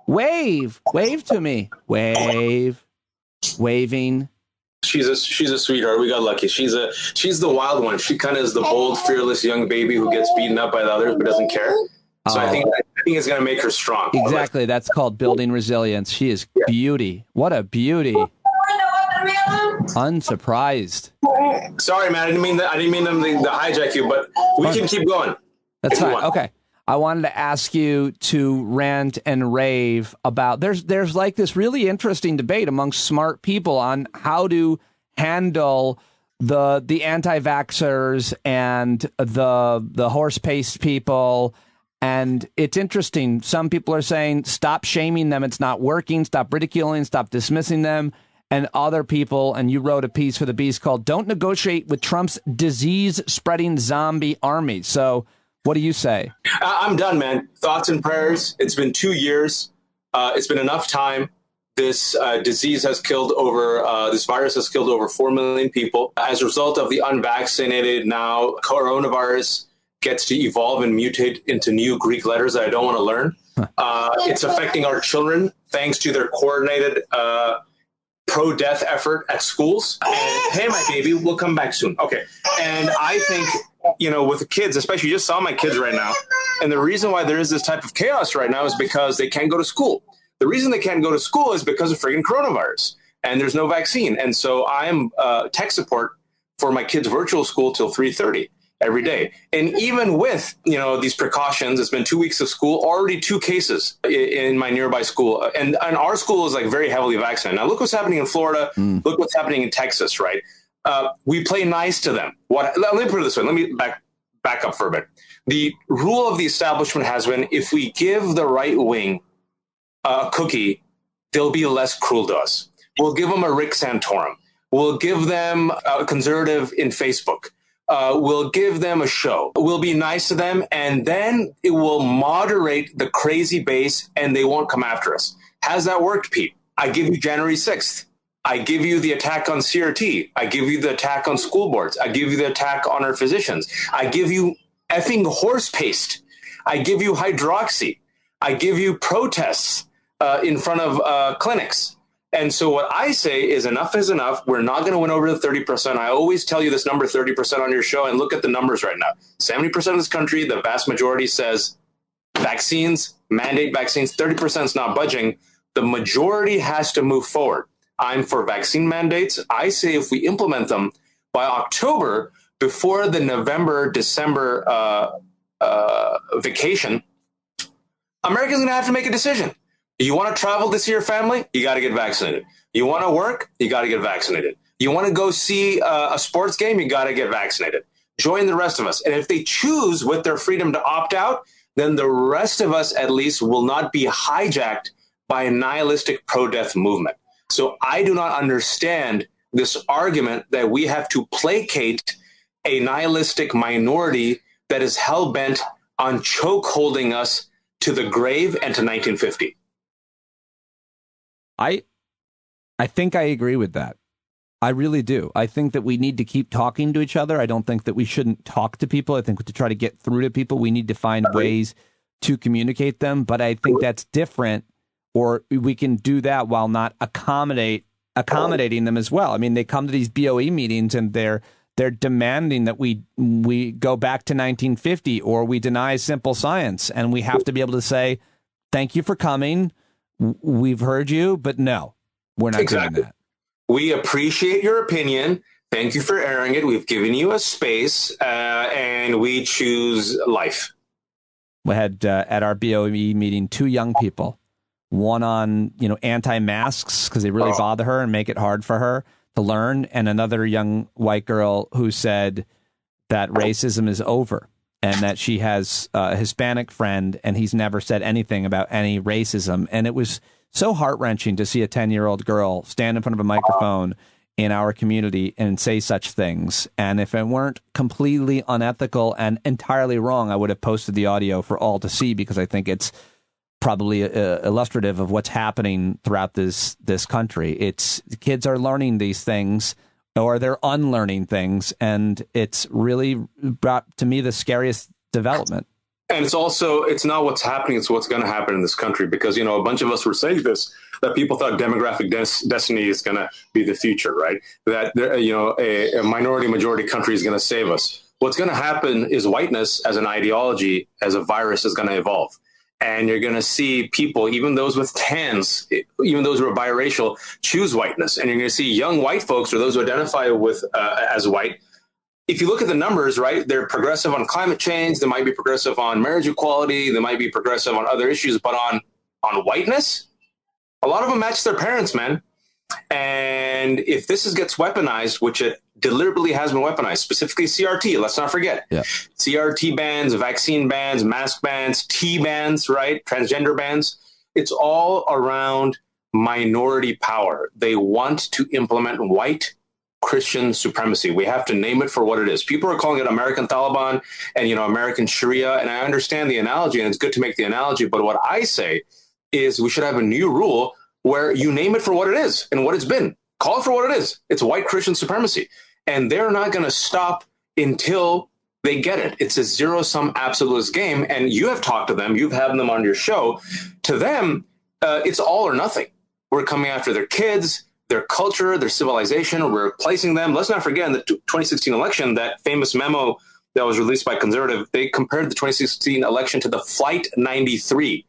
[SPEAKER 2] wave to me. Waving.
[SPEAKER 11] She's a sweetheart. We got lucky. She's the wild one. She kind of is the bold, fearless young baby who gets beaten up by the others but doesn't care. So I think it's going to make her strong.
[SPEAKER 2] Exactly. That's called building resilience. She is beauty. What a beauty. Unsurprised.
[SPEAKER 11] Sorry, man. I didn't mean them to hijack you, but we can keep going.
[SPEAKER 2] That's fine. Okay. I wanted to ask you to rant and rave about there's like this really interesting debate amongst smart people on how to handle the anti-vaxxers and the horse-paced people. And it's interesting. Some people are saying, stop shaming them. It's not working. Stop ridiculing, stop dismissing them. And other people, and you wrote a piece for The Beast called Don't Negotiate with Trump's Disease-Spreading Zombie Army. So what do you say?
[SPEAKER 11] I'm done, man. Thoughts and prayers. It's been 2 years. It's been enough time. This disease has killed this virus has killed over 4 million people. As a result of the unvaccinated, now coronavirus gets to evolve and mutate into new Greek letters that I don't want to learn. It's affecting our children thanks to their coordinated pro-death effort at schools. And hey, my baby, we'll come back soon. Okay. And I think, with the kids, especially, you just saw my kids right now. And the reason why there is this type of chaos right now is because they can't go to school. The reason they can't go to school is because of friggin' coronavirus, and there's no vaccine. And so I am tech support for my kids' virtual school till 3:30 every day. And even with, these precautions, it's been 2 weeks of school, already 2 cases in my nearby school. And our school is like very heavily vaccinated. Now, look what's happening in Florida. Look what's happening in Texas, right? We play nice to them. Let me put it this way. Let me back up for a bit. The rule of the establishment has been, if we give the right wing a cookie, they'll be less cruel to us. We'll give them a Rick Santorum. We'll give them a conservative in Facebook. We'll give them a show. We'll be nice to them, and then it will moderate the crazy base, and they won't come after us. Has that worked, Pete? I give you January 6th. I give you the attack on CRT. I give you the attack on school boards. I give you the attack on our physicians. I give you effing horse paste. I give you hydroxy. I give you protests in front of clinics. And so what I say is enough is enough. We're not going to win over the 30%. I always tell you this number 30% on your show, and look at the numbers right now. 70% of this country, the vast majority says vaccines, mandate vaccines. 30% is not budging. The majority has to move forward. I'm for vaccine mandates. I say if we implement them by October, before the November, December vacation, America's going to have to make a decision. You want to travel to see your family? You got to get vaccinated. You want to work? You got to get vaccinated. You want to go see a sports game? You got to get vaccinated. Join the rest of us. And if they choose with their freedom to opt out, then the rest of us at least will not be hijacked by a nihilistic pro-death movement. So I do not understand this argument that we have to placate a nihilistic minority that is hell-bent on chokeholding us to the grave and to 1950.
[SPEAKER 2] I think I agree with that. I really do. I think that we need to keep talking to each other. I don't think that we shouldn't talk to people. I think to try to get through to people, we need to find ways to communicate them. But I think that's different, or we can do that while not accommodating them as well. I mean, they come to these BOE meetings and they're demanding that we go back to 1950, or we deny simple science. And we have to be able to say, thank you for coming. We've heard you, but no, we're not doing that.
[SPEAKER 11] We appreciate your opinion. Thank you for airing it. We've given you a space, and we choose life.
[SPEAKER 2] We had at our BOE meeting 2 young people, one on anti-masks because they really bother her and make it hard for her to learn, and another young white girl who said that racism is over. And that she has a Hispanic friend, and he's never said anything about any racism. And it was so heart-wrenching to see a 10-year-old girl stand in front of a microphone in our community and say such things. And if it weren't completely unethical and entirely wrong, I would have posted the audio for all to see, because I think it's probably illustrative of what's happening throughout this country. Kids are learning these things, or they're unlearning things, and it's really brought to me the scariest development.
[SPEAKER 11] And it's not what's happening, it's what's going to happen in this country, because, a bunch of us were saying this, that people thought demographic destiny is going to be the future, right? That, a minority-majority country is going to save us. What's going to happen is whiteness as an ideology, as a virus, is going to evolve. And you're going to see people, even those with tans, even those who are biracial, choose whiteness. And you're going to see young white folks, or those who identify with as white. If you look at the numbers, right, they're progressive on climate change. They might be progressive on marriage equality. They might be progressive on other issues. But on whiteness, a lot of them match their parents, man. And if this gets weaponized, which it deliberately has been weaponized, specifically CRT, let's not forget. Yeah. CRT bans, vaccine bans, mask bans, T bans, right? Transgender bans. It's all around minority power. They want to implement white Christian supremacy. We have to name it for what it is. People are calling it American Taliban and, American Sharia. And I understand the analogy, and it's good to make the analogy. But what I say is we should have a new rule where you name it for what it is and what it's been. Call it for what it is. It's white Christian supremacy. And they're not going to stop until they get it. It's a zero-sum absolutist game. And you have talked to them. You've had them on your show. To them, it's all or nothing. We're coming after their kids, their culture, their civilization. We're replacing them. Let's not forget in the 2016 election, that famous memo that was released by Conservative, they compared the 2016 election to the Flight 93.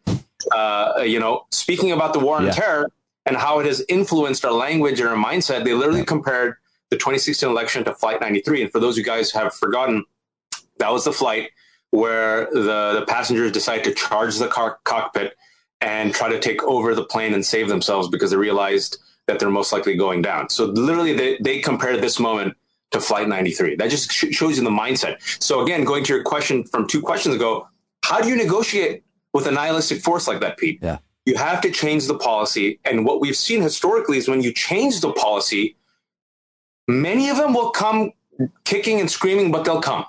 [SPEAKER 11] Speaking about the war on terror and how it has influenced our language and our mindset, they literally compared the 2016 election to Flight 93. And for those of you guys who have forgotten, that was the flight where the passengers decided to charge the cockpit and try to take over the plane and save themselves because they realized that they're most likely going down. So literally they compared this moment to Flight 93. That just shows you the mindset. So again, going to your question from 2 questions ago, how do you negotiate with a nihilistic force like that, Pete?
[SPEAKER 2] Yeah.
[SPEAKER 11] You have to change the policy. And what we've seen historically is when you change the policy, many of them will come kicking and screaming, but they'll come.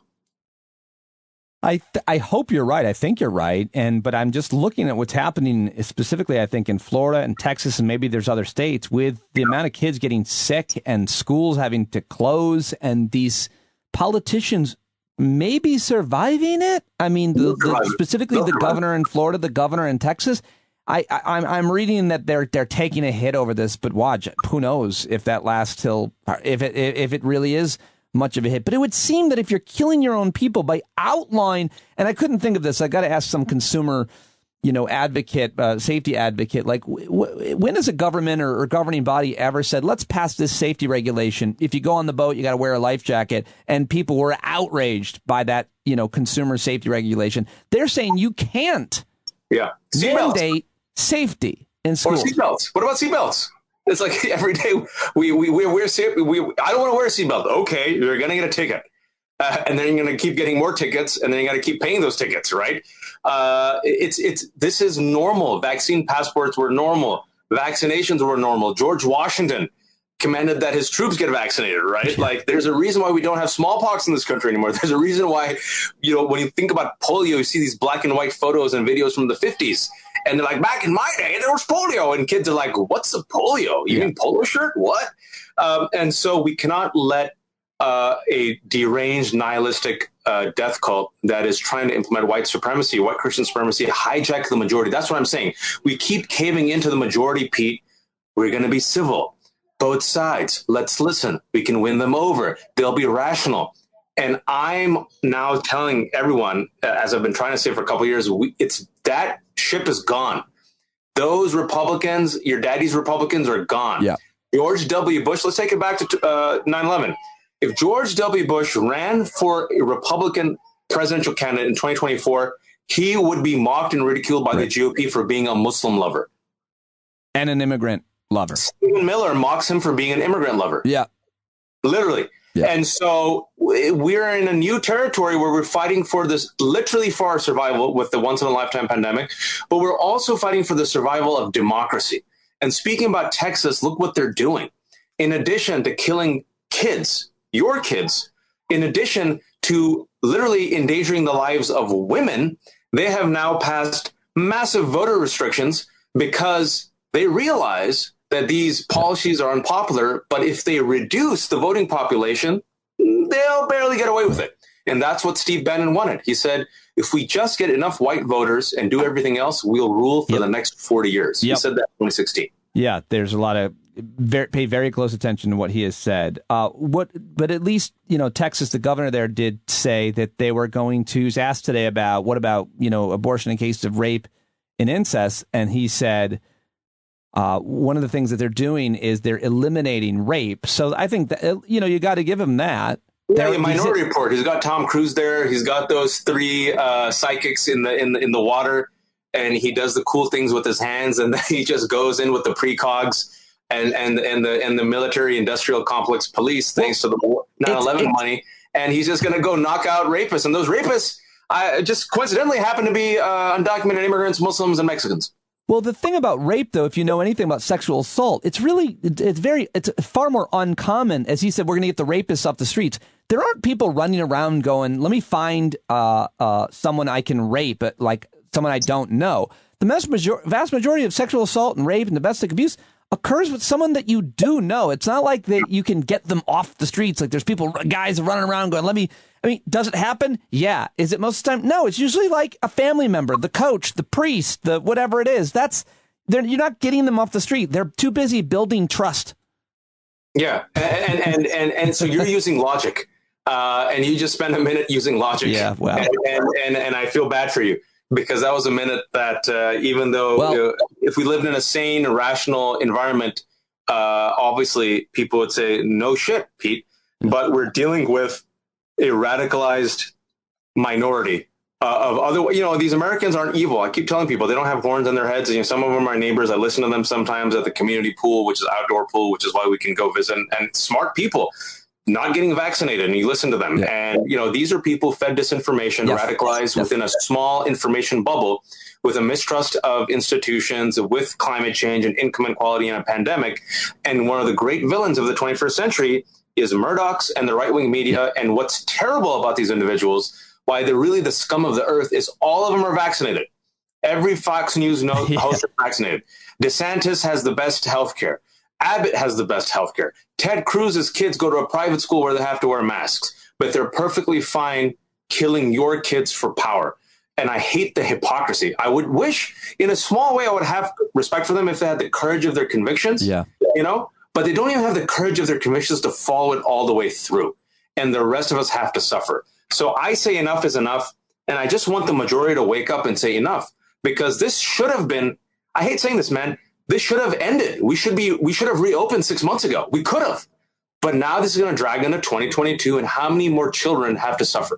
[SPEAKER 2] I hope you're right. I think you're right. But I'm just looking at what's happening specifically, I think, in Florida and Texas, and maybe there's other states, with the amount of kids getting sick and schools having to close, and these politicians maybe surviving it. I mean, specifically the governor in Florida, the governor in Texas. I'm reading that they're taking a hit over this, but watch, who knows if that lasts till if it really is much of a hit. But it would seem that if you're killing your own people by outline, and I couldn't think of this, I got to ask some consumer, advocate, safety advocate, like when has a government or governing body ever said, let's pass this safety regulation? If you go on the boat, you got to wear a life jacket, and people were outraged by that, consumer safety regulation. They're saying you can't mandate safety in schools.
[SPEAKER 11] Or seatbelts. What about seatbelts? It's like every day we wear seatbelts. I don't want to wear a seatbelt. Okay, you're going to get a ticket. And then you're going to keep getting more tickets, and then you got to keep paying those tickets, right? This is normal. Vaccine passports were normal. Vaccinations were normal. George Washington commanded that his troops get vaccinated, right? Like, there's a reason why we don't have smallpox in this country anymore. There's a reason why, when you think about polio, you see these black and white photos and videos from the 50s. And they're like, back in my day, there was polio. And kids are like, what's a polio? You mean polo shirt? What? And so we cannot let a deranged, nihilistic death cult that is trying to implement white supremacy, white Christian supremacy, hijack the majority. That's what I'm saying. We keep caving into the majority, Pete. We're going to be civil. Both sides. Let's listen. We can win them over. They'll be rational. And I'm now telling everyone, as I've been trying to say for a couple of years, it's that ship is gone. Those Republicans, your daddy's Republicans, are gone. Yeah. George W. Bush, let's take it back to 9/11. If George W. Bush ran for a Republican presidential candidate in 2024, he would be mocked and ridiculed by the GOP for being a Muslim lover.
[SPEAKER 2] And an immigrant lover.
[SPEAKER 11] Stephen Miller mocks him for being an immigrant lover.
[SPEAKER 2] Yeah.
[SPEAKER 11] Literally. Yeah. And so we're in a new territory where we're fighting for this, literally for our survival with the once-in-a-lifetime pandemic, but we're also fighting for the survival of democracy. And speaking about Texas, look what they're doing. In addition to killing kids, your kids, in addition to literally endangering the lives of women, they have now passed massive voter restrictions because they realize that these policies are unpopular, but if they reduce the voting population, they'll barely get away with it. And that's what Steve Bannon wanted. He said, if we just get enough white voters and do everything else, we'll rule for the next 40 years. He said that in 2016.
[SPEAKER 2] Yeah, there's a lot of pay very close attention to what he has said. But at least, Texas, the governor there did say that they were going to, he was asked today about, what about, abortion in cases of rape in incest, and he said one of the things that they're doing is they're eliminating rape. So I think that, you got to give him that.
[SPEAKER 11] Yeah, Minority Report. He's got Tom Cruise there. He's got those 3 psychics in the water, and he does the cool things with his hands, and then he just goes in with the precogs and the military industrial complex police, thanks to the 9/11 money, and he's just going to go knock out rapists, and those rapists just coincidentally happen to be undocumented immigrants, Muslims, and Mexicans.
[SPEAKER 2] Well, the thing about rape, though, if you know anything about sexual assault, it's far more uncommon. As he said, we're going to get the rapists off the streets. There aren't people running around going, let me find someone I can rape, like someone I don't know. The vast majority of sexual assault and rape and domestic abuse occurs with someone that you do know. It's not like that you can get them off the streets. Like there's guys running around going, does it happen? Yeah. Is it most of the time? No, it's usually like a family member, the coach, the priest, the whatever it is. You're not getting them off the street. They're too busy building trust.
[SPEAKER 11] Yeah. And so you're using logic, and you just spent a minute using logic.
[SPEAKER 2] Yeah. Well,
[SPEAKER 11] and I feel bad for you, because that was a minute that even though if we lived in a sane, rational environment, obviously people would say, no shit, Pete. But we're dealing with a radicalized minority of other, these Americans aren't evil. I keep telling people they don't have horns on their heads. Some of them are neighbors. I listen to them sometimes at the community pool, which is outdoor pool, which is why we can go visit, and smart people not getting vaccinated, and you listen to them. Yeah. And, these are people fed disinformation, radicalized within a small information bubble with a mistrust of institutions, with climate change and income inequality and a pandemic. And one of the great villains of the 21st century is Murdoch's and the right-wing media. And what's terrible about these individuals, why they're really the scum of the earth, is all of them are vaccinated. Every Fox News host is vaccinated. DeSantis has the best healthcare. Abbott has the best healthcare. Ted Cruz's kids go to a private school where they have to wear masks, but they're perfectly fine killing your kids for power. And I hate the hypocrisy. I would wish, in a small way, I would have respect for them if they had the courage of their convictions.
[SPEAKER 2] Yeah.
[SPEAKER 11] But they don't even have the courage of their convictions to follow it all the way through. And the rest of us have to suffer. So I say enough is enough. And I just want the majority to wake up and say enough, because this should have been, I hate saying this, man, this should have ended. We should have reopened 6 months ago. We could have. But now this is going to drag into 2022. And how many more children have to suffer?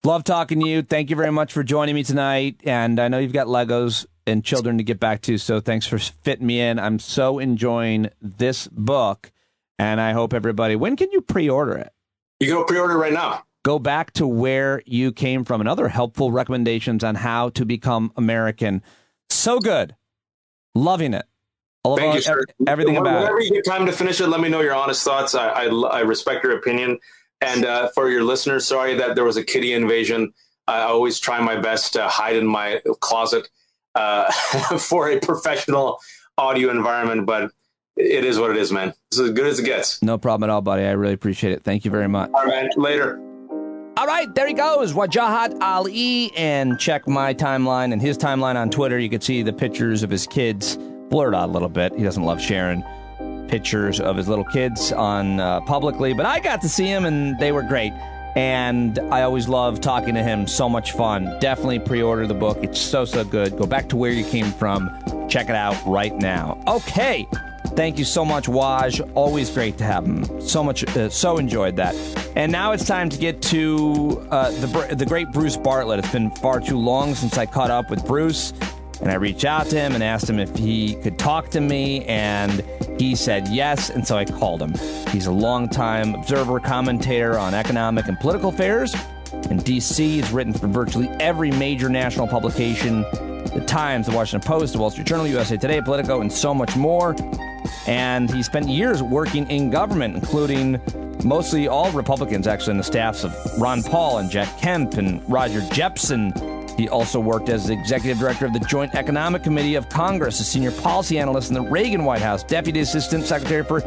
[SPEAKER 2] Love talking to you. Thank you very much for joining me tonight. And I know you've got Legos and children to get back to, so thanks for fitting me in. I'm so enjoying this book, and I hope everybody, when can you pre-order it?
[SPEAKER 11] You can go pre-order right now.
[SPEAKER 2] Go back to where you came from and other helpful recommendations on how to become American. So good. Loving it.
[SPEAKER 11] Thank you, sir.
[SPEAKER 2] Everything about it.
[SPEAKER 11] Whenever you get time to finish it, let me know your honest thoughts. I respect your opinion. And for your listeners, sorry that there was a kitty invasion. I always try my best to hide in my closet for a professional audio environment, but it is what it is, man. It's as good as it gets.
[SPEAKER 2] No problem at all, buddy. I really appreciate it. Thank you very much.
[SPEAKER 11] All right, man. Later.
[SPEAKER 2] All right, there he goes, Wajahat Ali. And check my timeline and his timeline on Twitter. You can see the pictures of his kids blurred out a little bit. He doesn't love sharing pictures of his little kids on publicly, but I got to see him and they were great. And I always love talking to him. So much fun. Definitely pre-order the book. It's so good. Go back to where you came from. Check it out right now. Okay. Thank you so much, Waj. Always great to have him. So enjoyed that. And now it's time to get to the great Bruce Bartlett. It's been far too long since I caught up with Bruce. And I reached out to him and asked him if he could talk to me, and he said yes, and so I called him. He's a longtime observer, commentator on economic and political affairs. In D.C., he's written for virtually every major national publication, The Times, The Washington Post, The Wall Street Journal, USA Today, Politico, and so much more. And he spent years working in government, including mostly all Republicans, actually, in the staffs of Ron Paul and Jack Kemp and Roger Jepsen. He also worked as the executive director of the Joint Economic Committee of Congress, a senior policy analyst in the Reagan White House, deputy assistant secretary for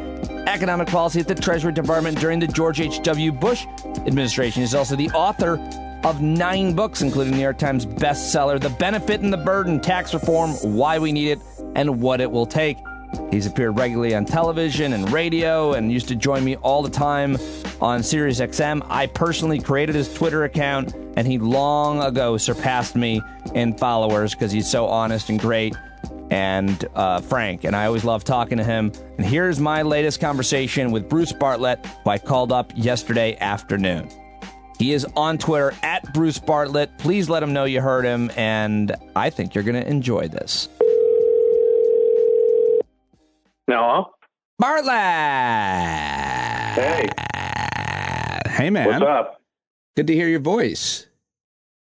[SPEAKER 2] economic policy at the Treasury Department during the George H.W. Bush administration. He's also the author of 9 books, including New York Times bestseller, The Benefit and the Burden, Tax Reform, Why We Need It, and What It Will Take. He's appeared regularly on television and radio and used to join me all the time on SiriusXM. I personally created his Twitter account, and he long ago surpassed me in followers because he's so honest and great and frank, and I always love talking to him. And here's my latest conversation with Bruce Bartlett, who I called up yesterday afternoon. He is on Twitter at Bruce Bartlett. Please let him know you heard him, and I think you're going to enjoy this.
[SPEAKER 12] Hello?
[SPEAKER 2] Bartlett!
[SPEAKER 12] Hey.
[SPEAKER 2] Hey, man.
[SPEAKER 12] What's up?
[SPEAKER 2] Good to hear your voice.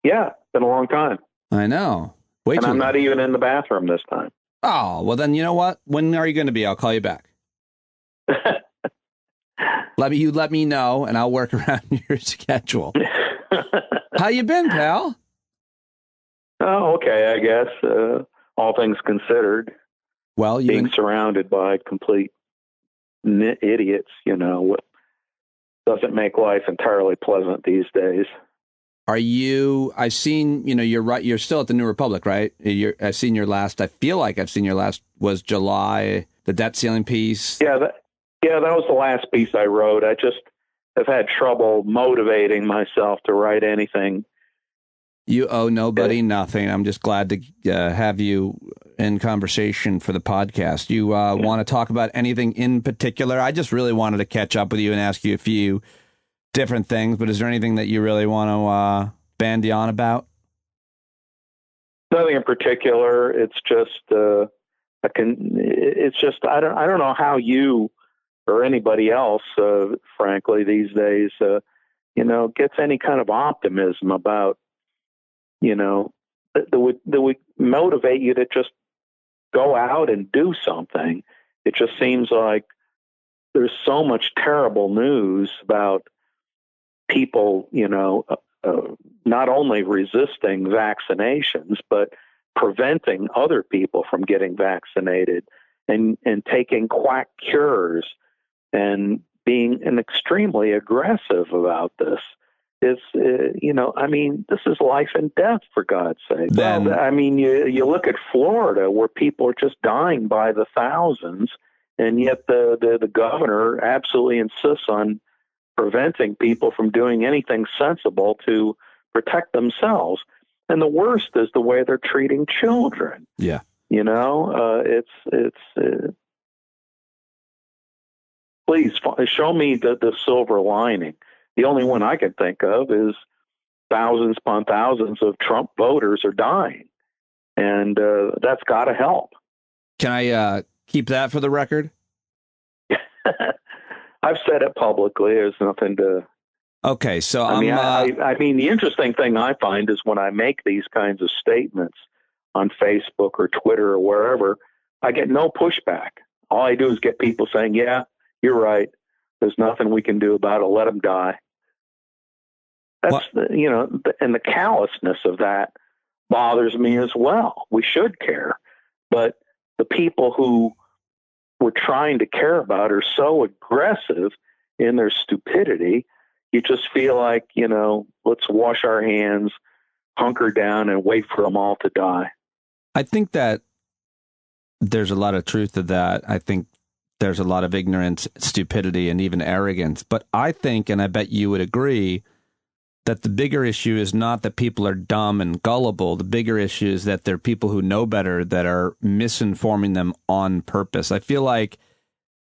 [SPEAKER 12] Yeah, been a long time.
[SPEAKER 2] I know.
[SPEAKER 12] And I'm not even in the bathroom this time.
[SPEAKER 2] Oh, well then, you know what? When are you going to be? I'll call you back. You let me know, and I'll work around your schedule. How you been, pal?
[SPEAKER 12] Oh, okay, I guess. All things considered.
[SPEAKER 2] Well,
[SPEAKER 12] being surrounded by complete idiots, doesn't make life entirely pleasant these days.
[SPEAKER 2] I've seen, you're still at the New Republic, right? I've seen your last was July, the debt ceiling piece.
[SPEAKER 12] Yeah, that was the last piece I wrote. I just have had trouble motivating myself to write anything.
[SPEAKER 2] You owe nobody nothing. I'm just glad to have you in conversation for the podcast. You want to talk about anything in particular? I just really wanted to catch up with you and ask you a few different things, but is there anything that you really want to bandy on about?
[SPEAKER 12] Nothing in particular. It's just I don't know how you or anybody else, frankly, these days, gets any kind of optimism about, that would motivate you to just go out and do something. It just seems like there's so much terrible news about people, not only resisting vaccinations, but preventing other people from getting vaccinated and taking quack cures and being extremely aggressive about this. It's, this is life and death, for God's sake. You look at Florida, where people are just dying by the thousands, and yet the governor absolutely insists on preventing people from doing anything sensible to protect themselves. And the worst is the way they're treating children.
[SPEAKER 2] Yeah.
[SPEAKER 12] Please show me the silver lining. The only one I can think of is thousands upon thousands of Trump voters are dying. And that's got to help.
[SPEAKER 2] Can I keep that for the record?
[SPEAKER 12] I've said it publicly. There's nothing to.
[SPEAKER 2] Okay, so
[SPEAKER 12] I mean, the interesting thing I find is when I make these kinds of statements on Facebook or Twitter or wherever, I get no pushback. All I do is get people saying, "Yeah, you're right. There's nothing we can do about it. Let them die." That's and the callousness of that bothers me as well. We should care, but the people who we're trying to care about are so aggressive in their stupidity. You just feel like, let's wash our hands, hunker down, and wait for them all to die.
[SPEAKER 2] I think that there's a lot of truth to that. I think there's a lot of ignorance, stupidity, and even arrogance. But I think, and I bet you would agree, that the bigger issue is not that people are dumb and gullible. The bigger issue is that there are people who know better that are misinforming them on purpose. I feel like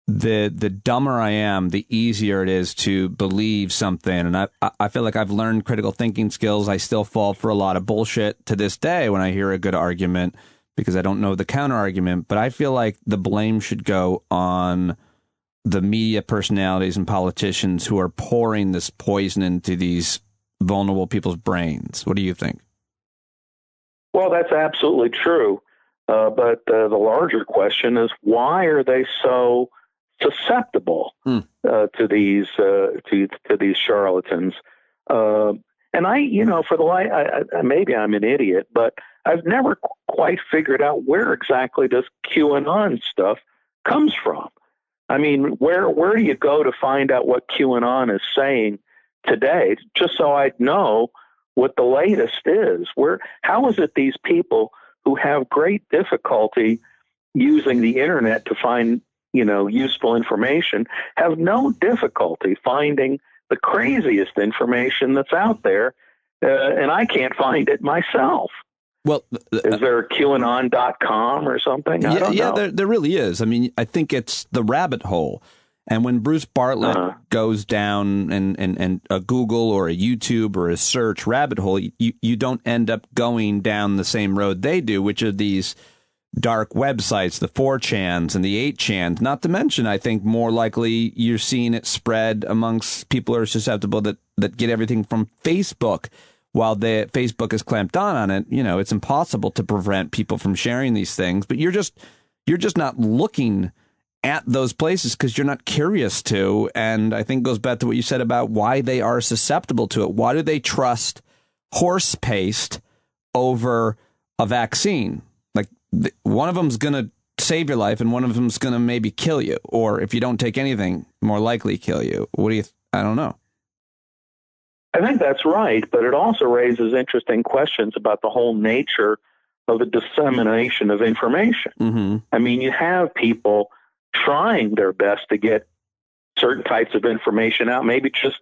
[SPEAKER 2] the dumber I am, the easier it is to believe something. And I feel like I've learned critical thinking skills. I still fall for a lot of bullshit to this day when I hear a good argument because I don't know the counter argument. But I feel like the blame should go on the media personalities and politicians who are pouring this poison into these vulnerable people's brains. What do you think?
[SPEAKER 12] Well, that's absolutely true. But the larger question is, why are they so susceptible to these charlatans? And I, for the life, maybe I'm an idiot, but I've never quite figured out where exactly this QAnon stuff comes from. I mean, where do you go to find out what QAnon is saying today, just so I'd know what the latest is? How is it these people who have great difficulty using the internet to find, useful information have no difficulty finding the craziest information that's out there, and I can't find it myself.
[SPEAKER 13] Well,
[SPEAKER 12] is there QAnon.com or something? I don't know.
[SPEAKER 13] There really is. I mean, I think it's the rabbit hole. And when Bruce Bartlett goes down and a Google or a YouTube or a search rabbit hole, you don't end up going down the same road they do, which are these dark websites, the 4chans and the 8chans. Not to mention, I think more likely you're seeing it spread amongst people who are susceptible that get everything from Facebook. While Facebook is clamped on it, it's impossible to prevent people from sharing these things. But you're just not looking at those places because you're not curious to. And I think it goes back to what you said about why they are susceptible to it. Why do they trust horse paste over a vaccine? Like one of them's going to save your life and one of them's going to maybe kill you. Or if you don't take anything, more likely kill you. I don't know.
[SPEAKER 12] I think that's right, but it also raises interesting questions about the whole nature of the dissemination of information.
[SPEAKER 13] Mm-hmm.
[SPEAKER 12] I mean, you have people trying their best to get certain types of information out, maybe just,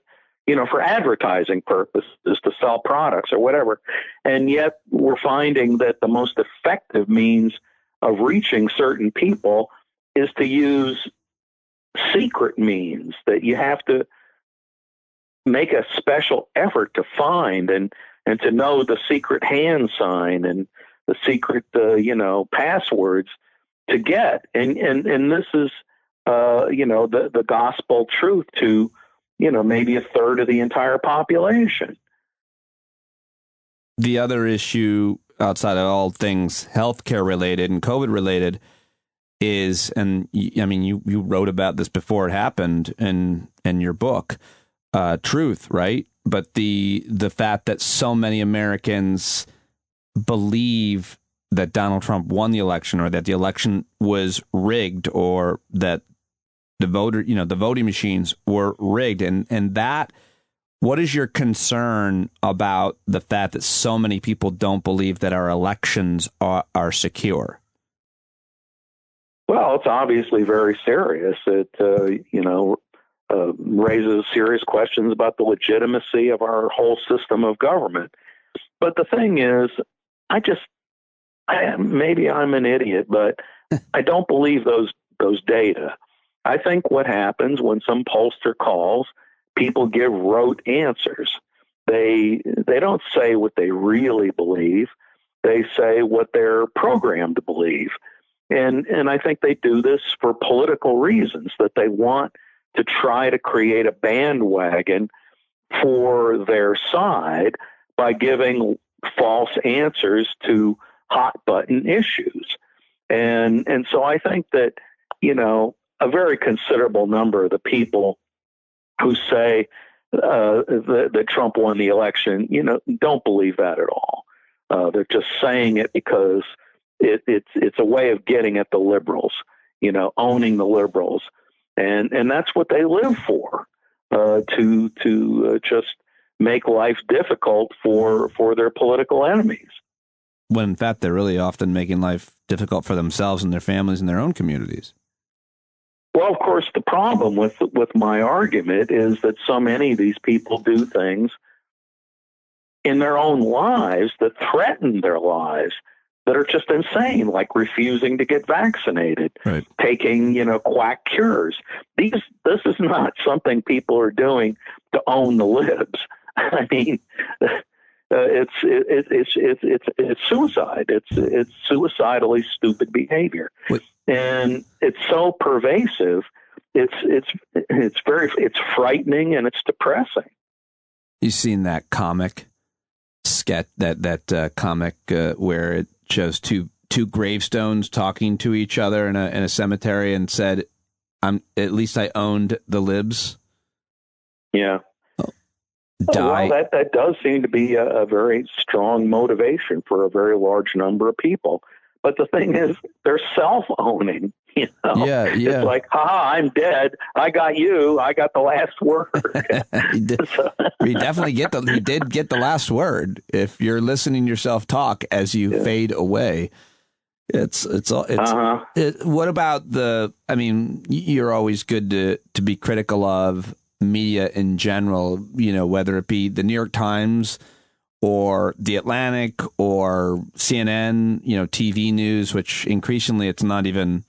[SPEAKER 12] for advertising purposes to sell products or whatever. And yet we're finding that the most effective means of reaching certain people is to use secret means that you have to make a special effort to find and to know the secret hand sign and the secret, passwords to get. And this is, the gospel truth to, maybe a third of the entire population.
[SPEAKER 13] The other issue outside of all things healthcare related and COVID related is, and I mean, you wrote about this before it happened in your book, truth, right? But the fact that so many Americans believe that Donald Trump won the election or that the election was rigged or that the voting machines were rigged. And that, what is your concern about the fact that so many people don't believe that our elections are secure?
[SPEAKER 12] Well, it's obviously very serious. It, raises serious questions about the legitimacy of our whole system of government. But the thing is, maybe I'm an idiot, but I don't believe those data. I think what happens when some pollster calls, people give rote answers. They don't say what they really believe. They say what they're programmed to believe. And I think they do this for political reasons, that they want to try to create a bandwagon for their side by giving false answers to hot button issues. And so I think that, a very considerable number of the people who say that Trump won the election, don't believe that at all. They're just saying it because it's a way of getting at the liberals, owning the liberals. And that's what they live for, to just make life difficult for their political enemies.
[SPEAKER 13] When in fact, they're really often making life difficult for themselves and their families and their own communities.
[SPEAKER 12] Well, of course, the problem with my argument is that so many of these people do things in their own lives that threaten their lives, that are just insane, like refusing to get vaccinated,
[SPEAKER 13] right,
[SPEAKER 12] taking, quack cures. This is not something people are doing to own the libs. I mean, it's suicide. It's suicidally stupid behavior.
[SPEAKER 13] What?
[SPEAKER 12] And it's so pervasive. It's frightening and it's depressing.
[SPEAKER 13] You've seen that comic sketch, that comic where it shows two gravestones talking to each other in a cemetery and said, at least I owned the libs.
[SPEAKER 12] Yeah.
[SPEAKER 13] Die.
[SPEAKER 12] Well, that does seem to be a very strong motivation for a very large number of people. But the thing is, they're self-owning.
[SPEAKER 13] Yeah.
[SPEAKER 12] It's like, I'm dead. I got you. I got the last word.
[SPEAKER 13] You did get the last word. If you're listening to yourself talk as you fade away, what about I mean, you're always good to be critical of media in general, whether it be the New York Times or the Atlantic or CNN, TV news, which increasingly it's not even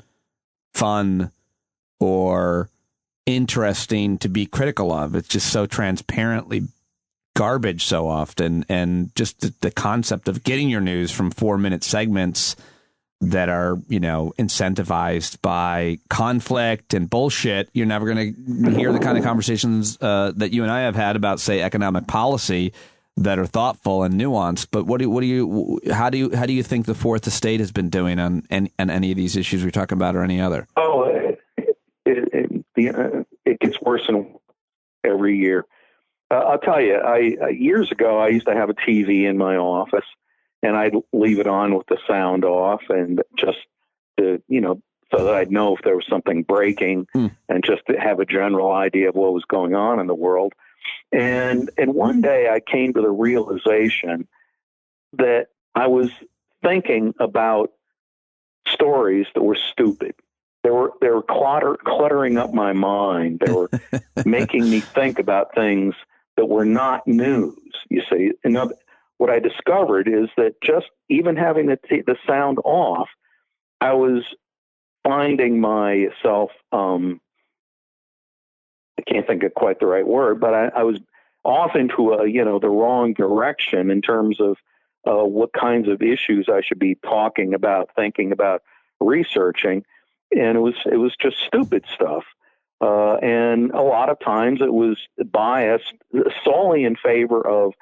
[SPEAKER 13] fun or interesting to be critical of. It's just so transparently garbage so often. And just the concept of getting your news from 4-minute segments that are, incentivized by conflict and bullshit. You're never going to hear the kind of conversations that you and I have had about, say, economic policy that are thoughtful and nuanced. But how do you think the Fourth Estate has been doing on any of these issues we're talking about or any other?
[SPEAKER 12] Oh, it gets worse every year. I'll tell you, years ago, I used to have a TV in my office, and I'd leave it on with the sound off, and just to, so that I'd know if there was something breaking, and just to have a general idea of what was going on in the world. And one day I came to the realization that I was thinking about stories that were stupid. They were cluttering up my mind. They were making me think about things that were not news. You see, what I discovered is that just even having the sound off, I was finding myself, I can't think of quite the right word, but I was off into the wrong direction in terms of what kinds of issues I should be talking about, thinking about, researching. And it was just stupid stuff. And a lot of times it was biased solely in favor of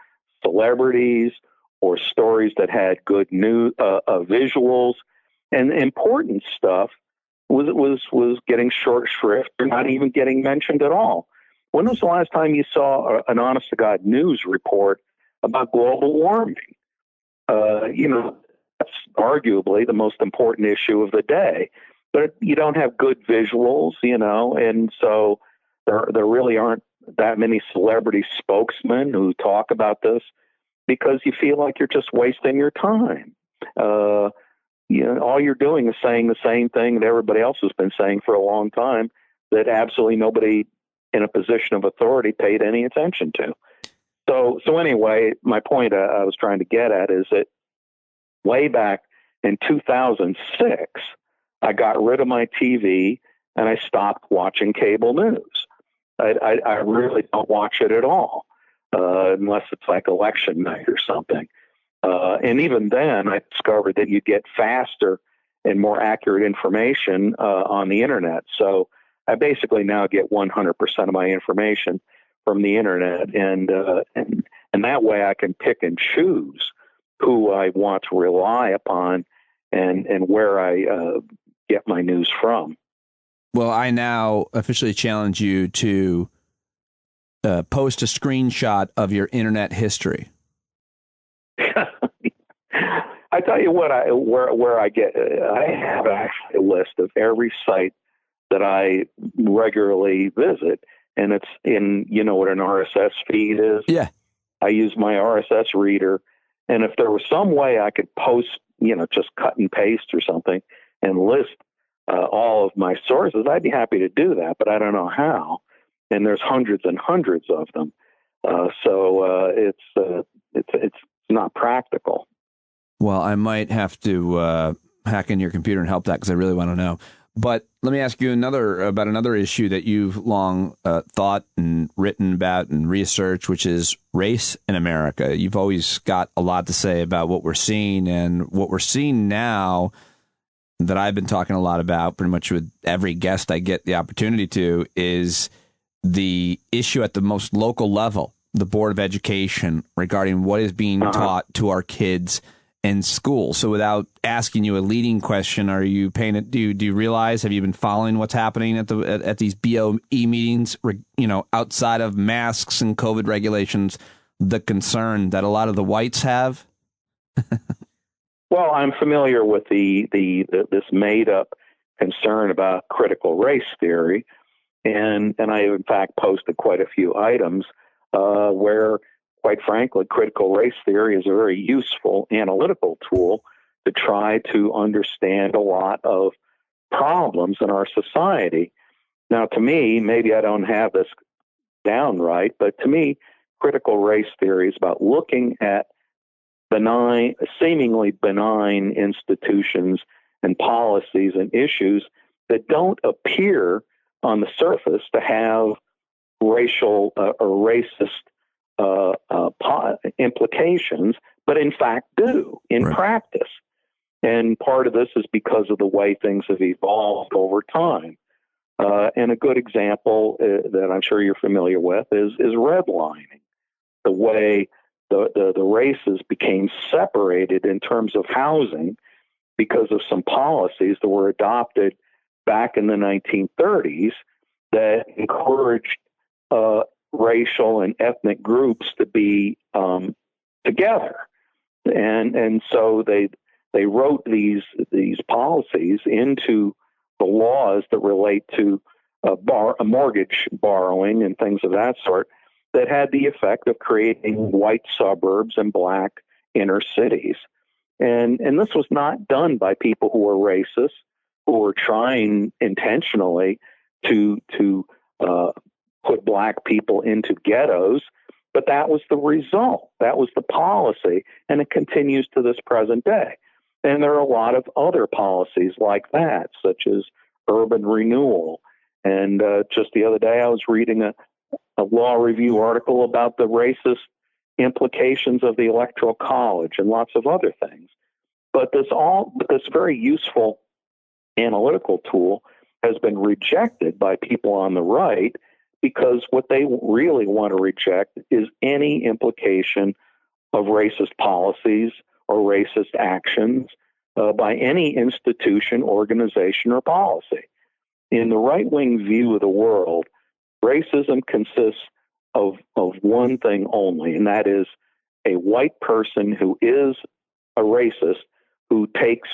[SPEAKER 12] celebrities or stories that had good news, visuals, and important stuff was getting short shrift or not even getting mentioned at all. When was the last time you saw an honest to God news report about global warming? That's arguably the most important issue of the day. But you don't have good visuals, and so there really aren't that many celebrity spokesmen who talk about this because you feel like you're just wasting your time. All you're doing is saying the same thing that everybody else has been saying for a long time that absolutely nobody in a position of authority paid any attention to. So anyway, my point I was trying to get at is that way back in 2006, I got rid of my TV and I stopped watching cable news. I really don't watch it at all, unless it's like election night or something. And even then, I discovered that you get faster and more accurate information on the internet. So I basically now get 100% of my information from the internet, and that way I can pick and choose who I want to rely upon and where I get my news from.
[SPEAKER 13] Well, I now officially challenge you to post a screenshot of your internet history.
[SPEAKER 12] I tell you what, where I have actually a list of every site that I regularly visit, and it's in, what an RSS feed is?
[SPEAKER 13] Yeah. I
[SPEAKER 12] use my RSS reader, and if there was some way I could post, just cut and paste or something and list all of my sources, I'd be happy to do that, but I don't know how. And there's hundreds and hundreds of them. So it's not practical.
[SPEAKER 13] Well, I might have to hack in your computer and help that because I really want to know. But let me ask you about another issue that you've long thought and written about and researched, which is race in America. You've always got a lot to say about what we're seeing, and what we're seeing now that I've been talking a lot about pretty much with every guest I get the opportunity to is the issue at the most local level, the Board of Education, regarding what is being taught to our kids in school. So without asking you a leading question, are you paying it? Do you realize, have you been following what's happening at these BOE meetings, outside of masks and COVID regulations, the concern that a lot of the whites have?
[SPEAKER 12] Well, I'm familiar with this made up concern about critical race theory, and I in fact posted quite a few items where, quite frankly, critical race theory is a very useful analytical tool to try to understand a lot of problems in our society. Now, to me, maybe I don't have this downright, but to me, critical race theory is about looking at seemingly benign institutions and policies and issues that don't appear on the surface to have racial or racist implications, but in fact do in practice. And part of this is because of the way things have evolved over time. And a good example that I'm sure you're familiar with is redlining, the way the races became separated in terms of housing because of some policies that were adopted back in the 1930s that encouraged racial and ethnic groups to be together. And so they wrote these policies into the laws that relate to mortgage borrowing and things of that sort that had the effect of creating white suburbs and black inner cities. And this was not done by people who were racist, who were trying intentionally to put black people into ghettos, but that was the result. That was the policy, and it continues to this present day. And there are a lot of other policies like that, such as urban renewal. And just the other day, I was reading a law review article about the racist implications of the Electoral College and lots of other things. But this very useful analytical tool has been rejected by people on the right because what they really want to reject is any implication of racist policies or racist actions by any institution, organization, or policy. In the right-wing view of the world, racism consists of one thing only, and that is a white person who is a racist who takes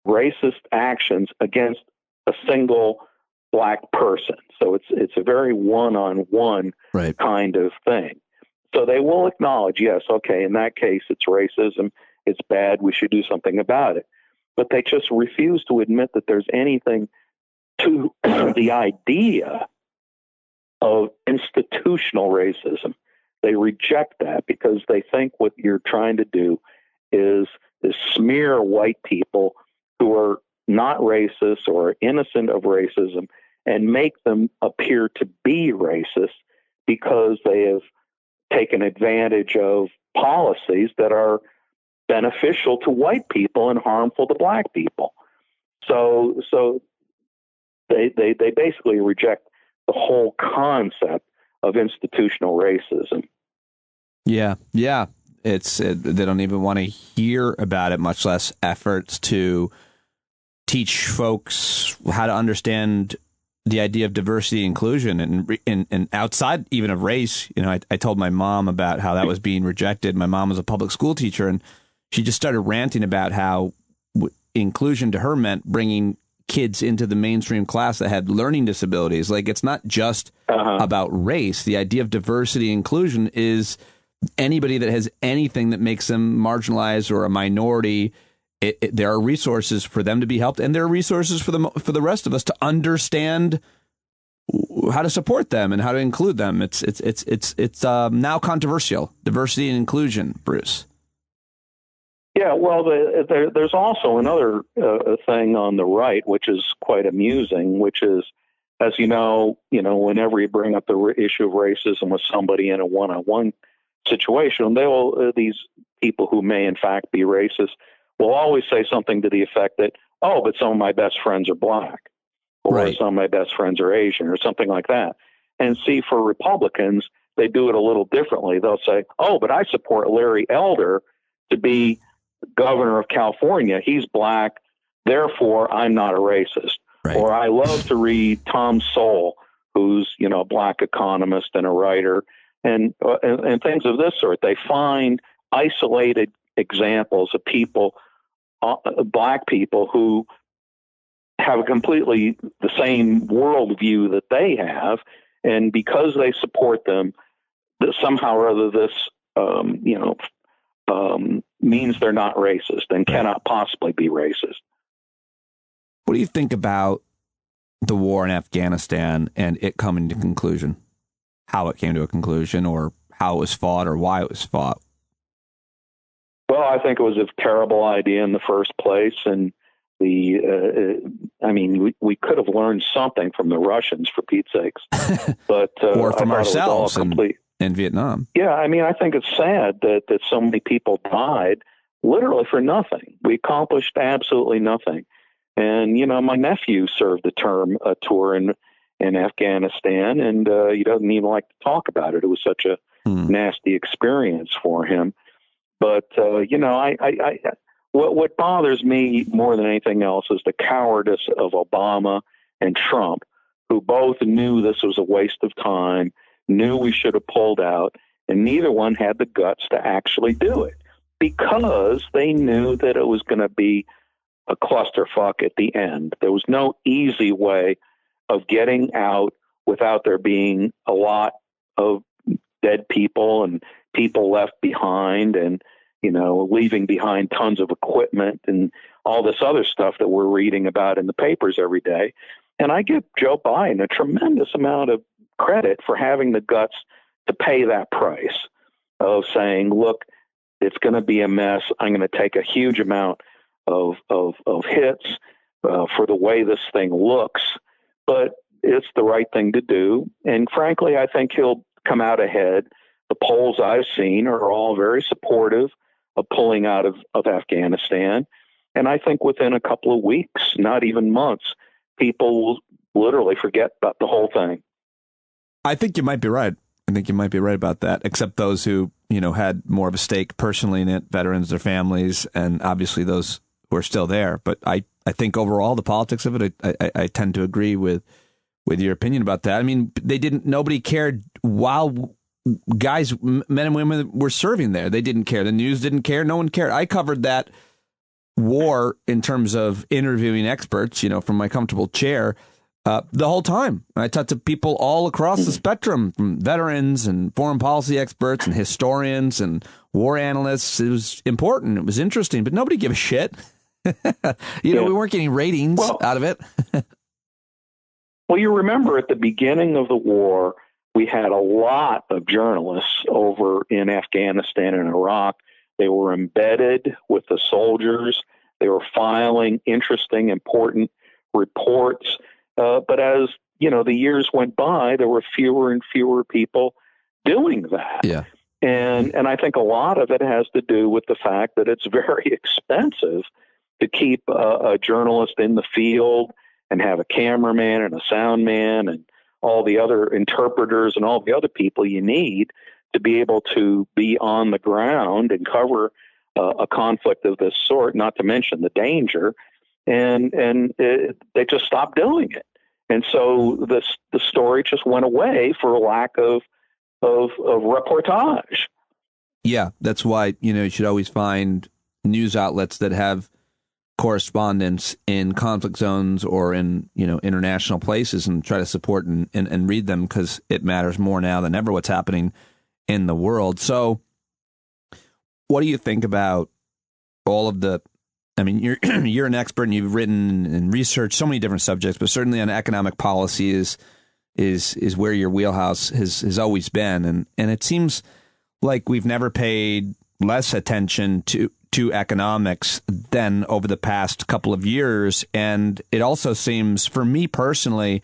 [SPEAKER 12] racist actions against a single black person. So it's a very one-on-one kind of thing. So they will acknowledge, yes, okay, in that case, it's racism, it's bad, we should do something about it. But they just refuse to admit that there's anything to the idea of institutional racism. They reject that because they think what you're trying to do is smear white people who are not racist or innocent of racism and make them appear to be racist because they have taken advantage of policies that are beneficial to white people and harmful to black people. So they basically reject the whole concept of institutional racism.
[SPEAKER 13] Yeah. They don't even want to hear about it, much less efforts to teach folks how to understand the idea of diversity and inclusion and outside even of race. You know, I told my mom about how that was being rejected. My mom was a public school teacher, and she just started ranting about how inclusion to her meant bringing kids into the mainstream class that had learning disabilities. Like, it's not just about race. The idea of diversity and inclusion is anybody that has anything that makes them marginalized or a minority. There are resources for them to be helped, and there are resources for the rest of us to understand how to support them and how to include them. It's now controversial, diversity and inclusion, Bruce.
[SPEAKER 12] Yeah, well, there's also another thing on the right, which is quite amusing, which is, as you know, whenever you bring up the issue of racism with somebody in a one-on-one situation, these people who may in fact be racist will always say something to the effect that, oh, but some of my best friends are black, or some of my best friends are Asian, or something like that. And see, for Republicans, they do it a little differently. They'll say, oh, but I support Larry Elder to be governor of California. He's black, therefore I'm not a racist. Or I love to read Tom Sowell, who's a black economist and a writer, and things of this sort. They find isolated examples of people, black people, who have completely the same worldview that they have, and because they support them, somehow or other this means they're not racist and cannot possibly be racist.
[SPEAKER 13] What do you think about the war in Afghanistan and it coming to conclusion? how it came to a conclusion or how it was fought or why it was fought?
[SPEAKER 12] Well, I think it was a terrible idea in the first place, and we could have learned something from the Russians, for Pete's sakes, but
[SPEAKER 13] or from ourselves
[SPEAKER 12] in
[SPEAKER 13] Vietnam.
[SPEAKER 12] Yeah, I mean, I think it's sad that so many people died literally for nothing. We accomplished absolutely nothing. And my nephew served a tour in Afghanistan, and he doesn't even like to talk about it. It was such a nasty experience for him. But what bothers me more than anything else is the cowardice of Obama and Trump, who both knew this was a waste of time, knew we should have pulled out, and neither one had the guts to actually do it because they knew that it was going to be a clusterfuck at the end. There was no easy way of getting out without there being a lot of dead people and people left behind and, leaving behind tons of equipment and all this other stuff that we're reading about in the papers every day. And I give Joe Biden a tremendous amount of credit for having the guts to pay that price of saying, look, it's going to be a mess. I'm going to take a huge amount of hits for the way this thing looks, but it's the right thing to do. And frankly, I think he'll come out ahead. The polls I've seen are all very supportive of pulling out of Afghanistan. And I think within a couple of weeks, not even months, people will literally forget about the whole thing.
[SPEAKER 13] I think you might be right. I think you might be right about that, except those who, had more of a stake personally in it, veterans, their families, and obviously those who are still there. But I think overall, the politics of it, I tend to agree with your opinion about that. I mean, nobody cared while guys, men and women were serving there. They didn't care. The news didn't care. No one cared. I covered that war in terms of interviewing experts, from my comfortable chair, the whole time. I talked to people all across the spectrum, from veterans and foreign policy experts and historians and war analysts. It was important. It was interesting, but nobody gave a shit. We weren't getting ratings out of it.
[SPEAKER 12] Well, you remember at the beginning of the war, we had a lot of journalists over in Afghanistan and Iraq. They were embedded with the soldiers. They were filing interesting, important reports. But as, the years went by, there were fewer and fewer people doing that.
[SPEAKER 13] Yeah.
[SPEAKER 12] And I think a lot of it has to do with the fact that it's very expensive to keep a journalist in the field and have a cameraman and a sound man and all the other interpreters and all the other people you need to be able to be on the ground and cover a conflict of this sort, not to mention the danger. And they just stopped doing it. And so the story just went away for lack of reportage.
[SPEAKER 13] Yeah, that's why, you should always find news outlets that have correspondents in conflict zones or in, international places and try to support and read them, because it matters more now than ever what's happening in the world. So what do you think about all of the, I mean, you're an expert and you've written and researched so many different subjects, but certainly on economic policy is where your wheelhouse has always been. And it seems like we've never paid less attention to economics than over the past couple of years. And it also seems, for me personally,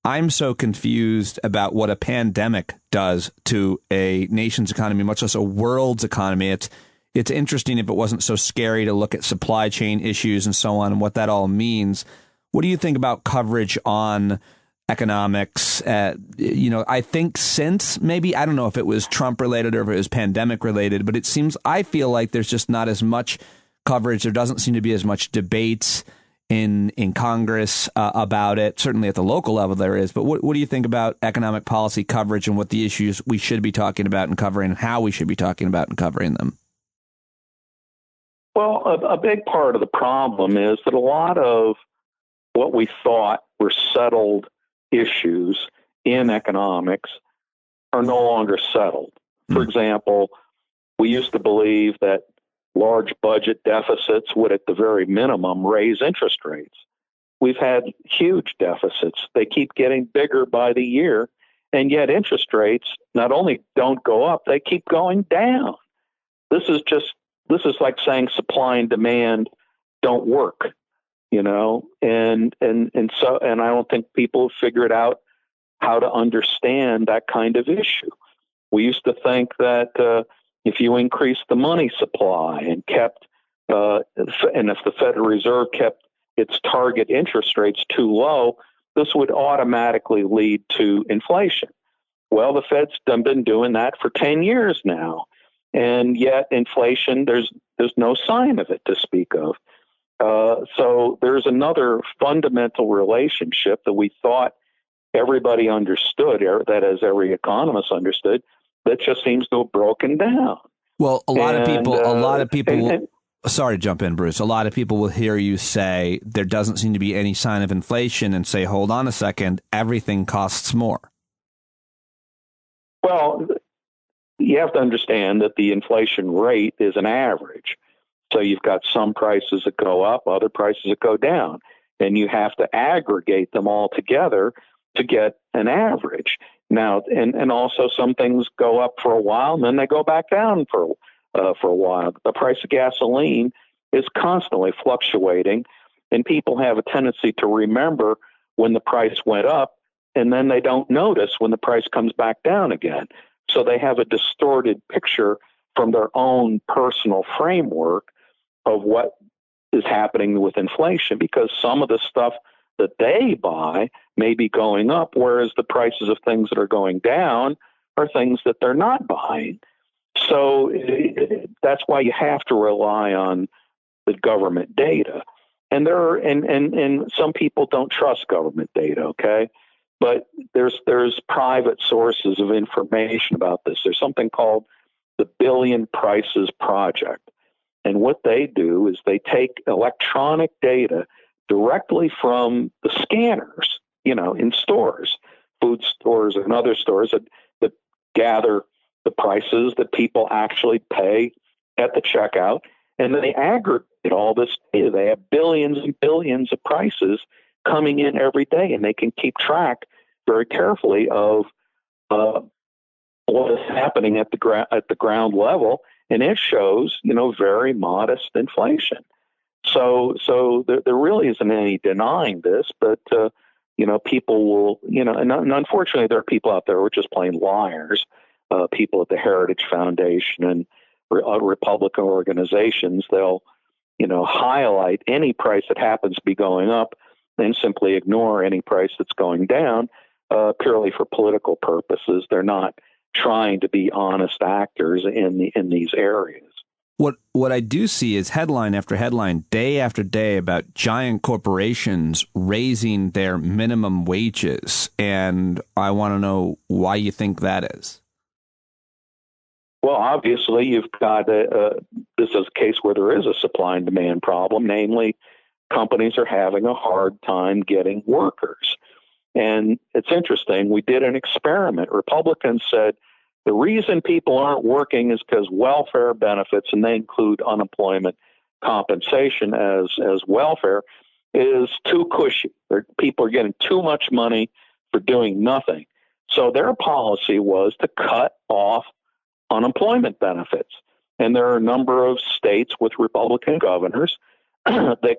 [SPEAKER 13] I'm so confused about what a pandemic does to a nation's economy, much less a world's economy. It's interesting if it wasn't so scary to look at supply chain issues and so on and what that all means. What do you think about coverage on economics? I think since maybe, I don't know if it was Trump related or if it was pandemic related, but it seems, I feel like there's just not as much coverage. There doesn't seem to be as much debates in Congress about it. Certainly at the local level there is. But what do you think about economic policy coverage and what the issues we should be talking about and covering and how we should be talking about and covering them?
[SPEAKER 12] Well, a big part of the problem is that a lot of what we thought were settled issues in economics are no longer settled. For example, we used to believe that large budget deficits would, at the very minimum, raise interest rates. We've had huge deficits. They keep getting bigger by the year, And yet interest rates not only don't go up, they keep going down. This is like saying supply and demand don't work, and I don't think people have figured out how to understand that kind of issue. We used to think that if you increase the money supply and if the Federal Reserve kept its target interest rates too low, this would automatically lead to inflation. Well, the Fed's been doing that for 10 years now, and yet inflation, there's no sign of it to speak of. So there's another fundamental relationship that we thought everybody understood, that is, every economist understood, that just seems to have broken down.
[SPEAKER 13] Well, a lot of people. Sorry to jump in, Bruce. A lot of people will hear you say there doesn't seem to be any sign of inflation and say, hold on a second, everything costs more.
[SPEAKER 12] Well, you have to understand that the inflation rate is an average. So you've got some prices that go up, other prices that go down, and you have to aggregate them all together to get an average. Now, and also some things go up for a while and then they go back down for a while. The price of gasoline is constantly fluctuating, and people have a tendency to remember when the price went up, and then they don't notice when the price comes back down again. So they have a distorted picture from their own personal framework of what is happening with inflation, because some of the stuff that they buy may be going up, whereas the prices of things that are going down are things that they're not buying. So that's why you have to rely on the government data. And and some people don't trust government data, okay? But there's private sources of information about this. There's something called the Billion Prices Project. And what they do is they take electronic data directly from the scanners, in stores, food stores and other stores that gather the prices that people actually pay at the checkout. And then they aggregate all this data. They have billions and billions of prices coming in every day, and they can keep track very carefully of what is happening at the ground level. And it shows, very modest inflation. So there really isn't any denying this, but, people will, and unfortunately there are people out there who are just plain liars, people at the Heritage Foundation and Republican organizations. They'll, highlight any price that happens to be going up and simply ignore any price that's going down purely for political purposes. They're not trying to be honest actors in these areas.
[SPEAKER 13] What I do see is headline after headline, day after day, about giant corporations raising their minimum wages. And I want to know why you think that is.
[SPEAKER 12] Well, obviously, you've got this is a case where there is a supply and demand problem. Namely, companies are having a hard time getting workers. And it's interesting. We did an experiment. Republicans said the reason people aren't working is because welfare benefits, and they include unemployment compensation as welfare, is too cushy. People are getting too much money for doing nothing. So their policy was to cut off unemployment benefits. And there are a number of states with Republican governors that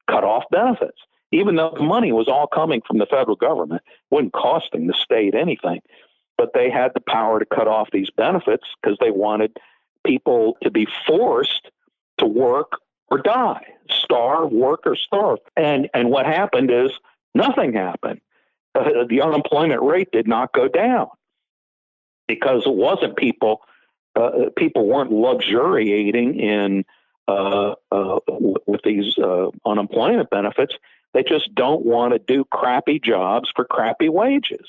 [SPEAKER 12] cut off benefits, even though the money was all coming from the federal government, wasn't costing the state anything. But they had the power to cut off these benefits because they wanted people to be forced to work or die, starve, work or starve. And what happened is nothing happened. The unemployment rate did not go down because it wasn't people weren't luxuriating in with these unemployment benefits. They just don't want to do crappy jobs for crappy wages.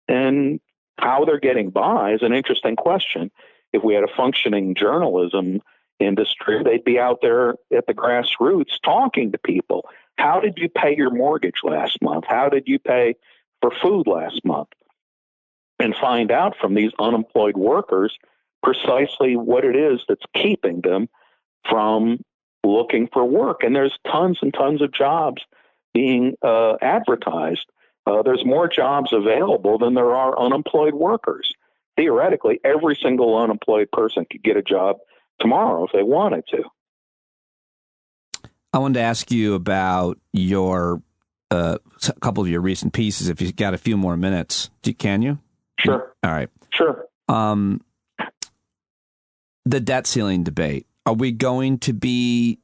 [SPEAKER 12] And how they're getting by is an interesting question. If we had a functioning journalism industry, they'd be out there at the grassroots talking to people. How did you pay your mortgage last month? How did you pay for food last month? And find out from these unemployed workers precisely what it is that's keeping them from looking for work. And there's tons and tons of jobs being advertised there's more jobs available than there are unemployed workers. Theoretically, every single unemployed person could get a job tomorrow if they wanted to.
[SPEAKER 13] I wanted to ask you about your a couple of your recent pieces. If you've got a few more minutes, can you?
[SPEAKER 12] Sure.
[SPEAKER 13] All right.
[SPEAKER 12] Sure.
[SPEAKER 13] The debt ceiling debate. Are we going to be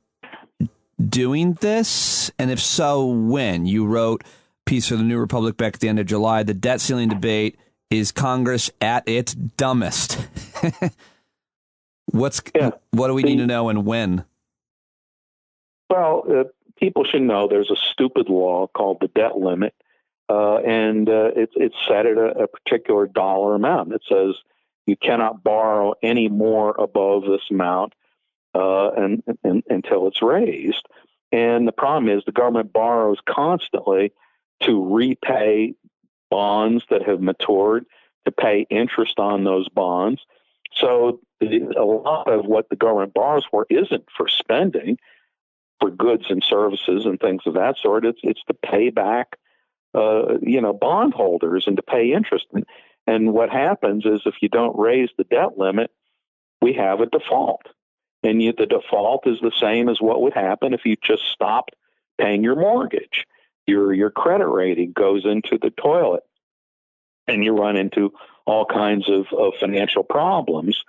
[SPEAKER 13] doing this? And if so, when? You wrote a piece for the New Republic back at the end of July. The debt ceiling debate is Congress at its dumbest. What do we need to know and when?
[SPEAKER 12] Well, people should know there's a stupid law called the debt limit, and it's set at a particular dollar amount. It says you cannot borrow any more above this amount and until it's raised. And the problem is the government borrows constantly to repay bonds that have matured, to pay interest on those bonds. So a lot of what the government borrows for isn't for spending, for goods and services and things of that sort. It's to pay back, bondholders and to pay interest. And what happens is if you don't raise the debt limit, we have a default. And the default is the same as what would happen if you just stopped paying your mortgage. Your credit rating goes into the toilet, and you run into all kinds of financial problems.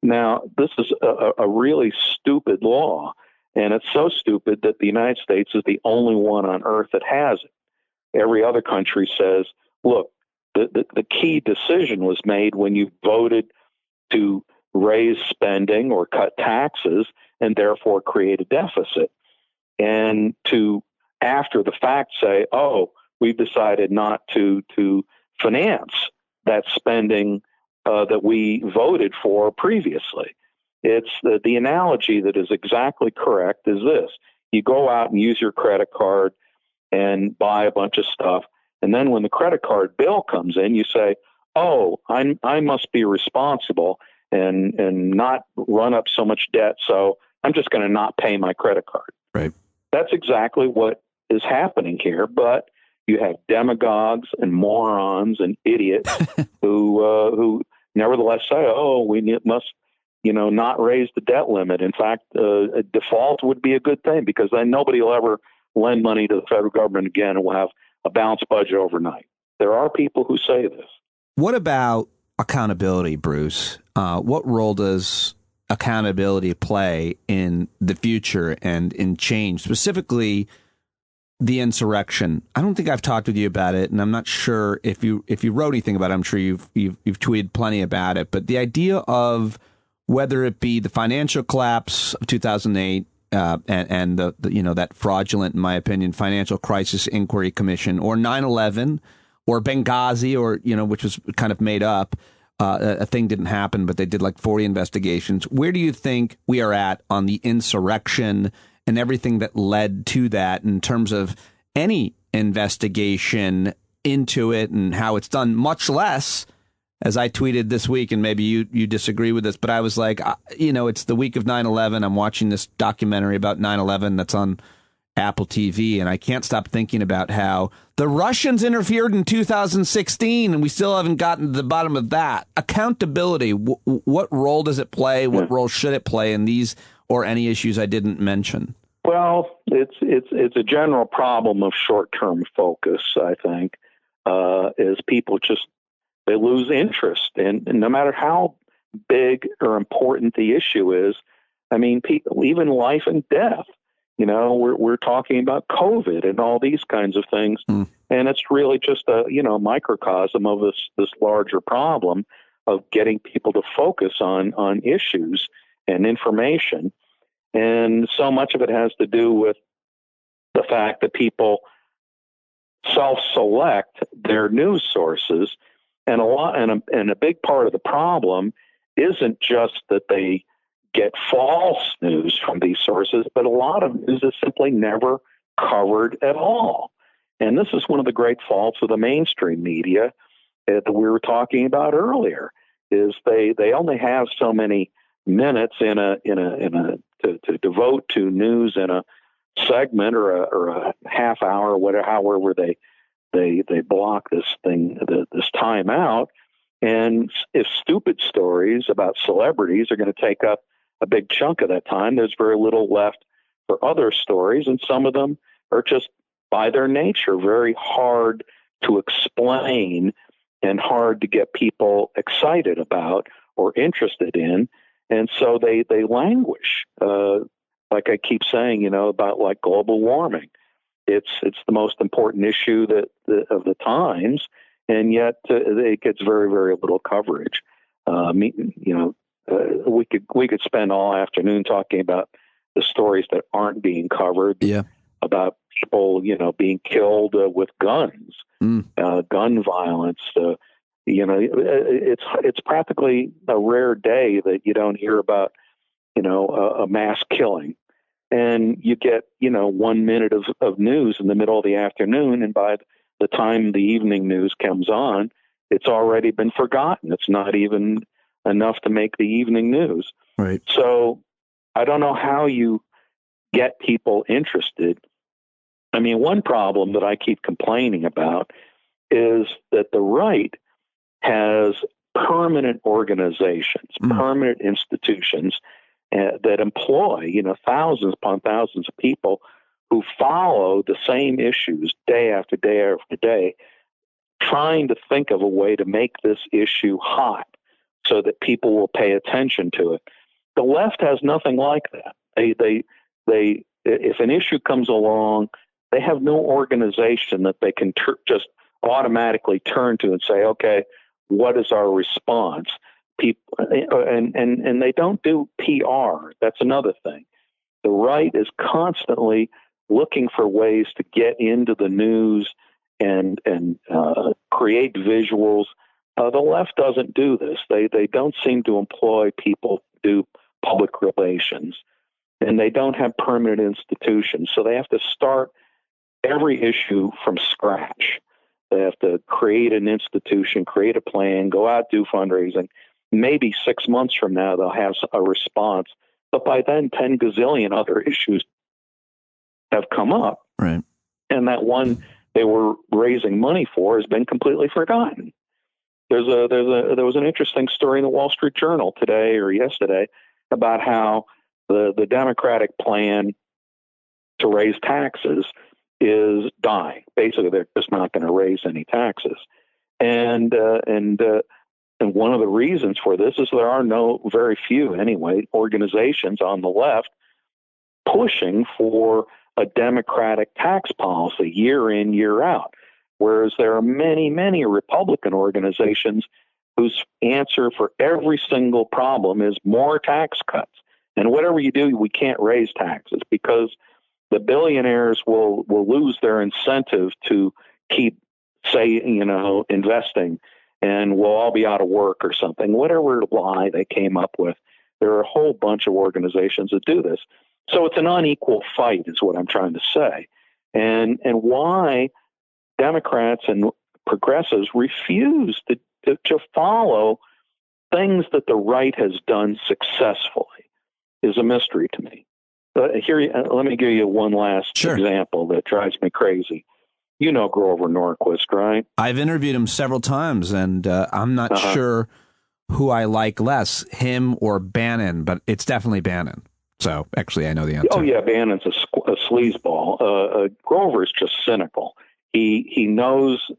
[SPEAKER 12] Now, this is a really stupid law, and it's so stupid that the United States is the only one on earth that has it. Every other country says, look, the key decision was made when you voted to raise spending or cut taxes and therefore create a deficit. And to, after the fact, say, oh, we've decided not to finance that spending that we voted for previously. It's the analogy that is exactly correct is this. You go out and use your credit card and buy a bunch of stuff. And then when the credit card bill comes in, you say, oh, I must be responsible and not run up so much debt. So I'm just going to not pay my credit card.
[SPEAKER 13] Right.
[SPEAKER 12] That's exactly what is happening here. But you have demagogues and morons and idiots who nevertheless say, oh, we must, not raise the debt limit. In fact, a default would be a good thing because then nobody will ever lend money to the federal government again and we'll have a balanced budget overnight. There are people who say this.
[SPEAKER 13] What about accountability, Bruce? What role does accountability play in the future and in change, specifically the insurrection? I don't think I've talked with you about it, and I'm not sure if you wrote anything about it. I'm sure you've tweeted plenty about it. But the idea of whether it be the financial collapse of 2008 and the that fraudulent, in my opinion, Financial Crisis Inquiry Commission, or 9/11, or Benghazi, or which was kind of made up. A thing didn't happen, but they did like 40 investigations. Where do you think we are at on the insurrection and everything that led to that in terms of any investigation into it and how it's done, much less, as I tweeted this week, and maybe you disagree with this, but I was like, it's the week of 9/11. I'm watching this documentary about 9/11 that's on Apple TV, and I can't stop thinking about how the Russians interfered in 2016, and we still haven't gotten to the bottom of that. Accountability, what role does it play? What role should it play in these or any issues I didn't mention?
[SPEAKER 12] Well, it's a general problem of short-term focus, I think, is people they lose interest. And no matter how big or important the issue is, I mean, people, even life and death, we're talking about COVID and all these kinds of things. And it's really just a, microcosm of this larger problem of getting people to focus on issues and information. And so much of it has to do with the fact that people self-select their news sources. And a big part of the problem isn't just that they get false news from these sources, but a lot of news is simply never covered at all. And this is one of the great faults of the mainstream media that we were talking about earlier, is they only have so many minutes to devote to news in a segment or a half hour, whatever, however they they block this thing, this time out. And if stupid stories about celebrities are going to take up a big chunk of that time, there's very little left for other stories. And some of them are just by their nature very hard to explain and hard to get people excited about or interested in. And so they languish, like I keep saying, about like global warming. It's the most important issue of the times, and yet it gets very, very little coverage. We could spend all afternoon talking about the stories that aren't being covered.
[SPEAKER 13] Yeah.
[SPEAKER 12] About people, being killed with guns, gun violence. It's practically a rare day that you don't hear about, a mass killing. And you get, 1 minute of news in the middle of the afternoon, and by the time the evening news comes on, it's already been forgotten. It's not even enough to make the evening news.
[SPEAKER 13] Right.
[SPEAKER 12] So I don't know how you get people interested. I mean, one problem that I keep complaining about is that the right has permanent organizations, permanent institutions that employ, thousands upon thousands of people who follow the same issues day after day after day, trying to think of a way to make this issue hot so that people will pay attention to it. The left has nothing like that. They if an issue comes along, they have no organization that they can just automatically turn to and say, okay, what is our response? People and they don't do PR. That's another thing. The right is constantly looking for ways to get into the news and create visuals. The left doesn't do this. They don't seem to employ people to do public relations, and they don't have permanent institutions. So they have to start every issue from scratch. They have to create an institution, create a plan, go out, do fundraising. Maybe 6 months from now, they'll have a response. But by then, 10 gazillion other issues have come up.
[SPEAKER 13] Right.
[SPEAKER 12] And that one they were raising money for has been completely forgotten. There was an interesting story in the Wall Street Journal today or yesterday about how the Democratic plan to raise taxes is dying. Basically, they're just not going to raise any taxes. And one of the reasons for this is there are very few anyway, organizations on the left pushing for a democratic tax policy year in, year out. Whereas there are many, many Republican organizations whose answer for every single problem is more tax cuts. And whatever you do, we can't raise taxes because the billionaires will lose their incentive to keep, investing, and we'll all be out of work or something. Whatever lie they came up with, there are a whole bunch of organizations that do this. So it's an unequal fight is what I'm trying to say. And why Democrats and progressives refuse to follow things that the right has done successfully is a mystery to me. Let me give you one last example that drives me crazy. You know Grover Norquist, right?
[SPEAKER 13] I've interviewed him several times, and I'm not sure who I like less, him or Bannon, but it's definitely Bannon. So actually, I know the answer.
[SPEAKER 12] Oh yeah, Bannon's a sleazeball. Grover is just cynical. He knows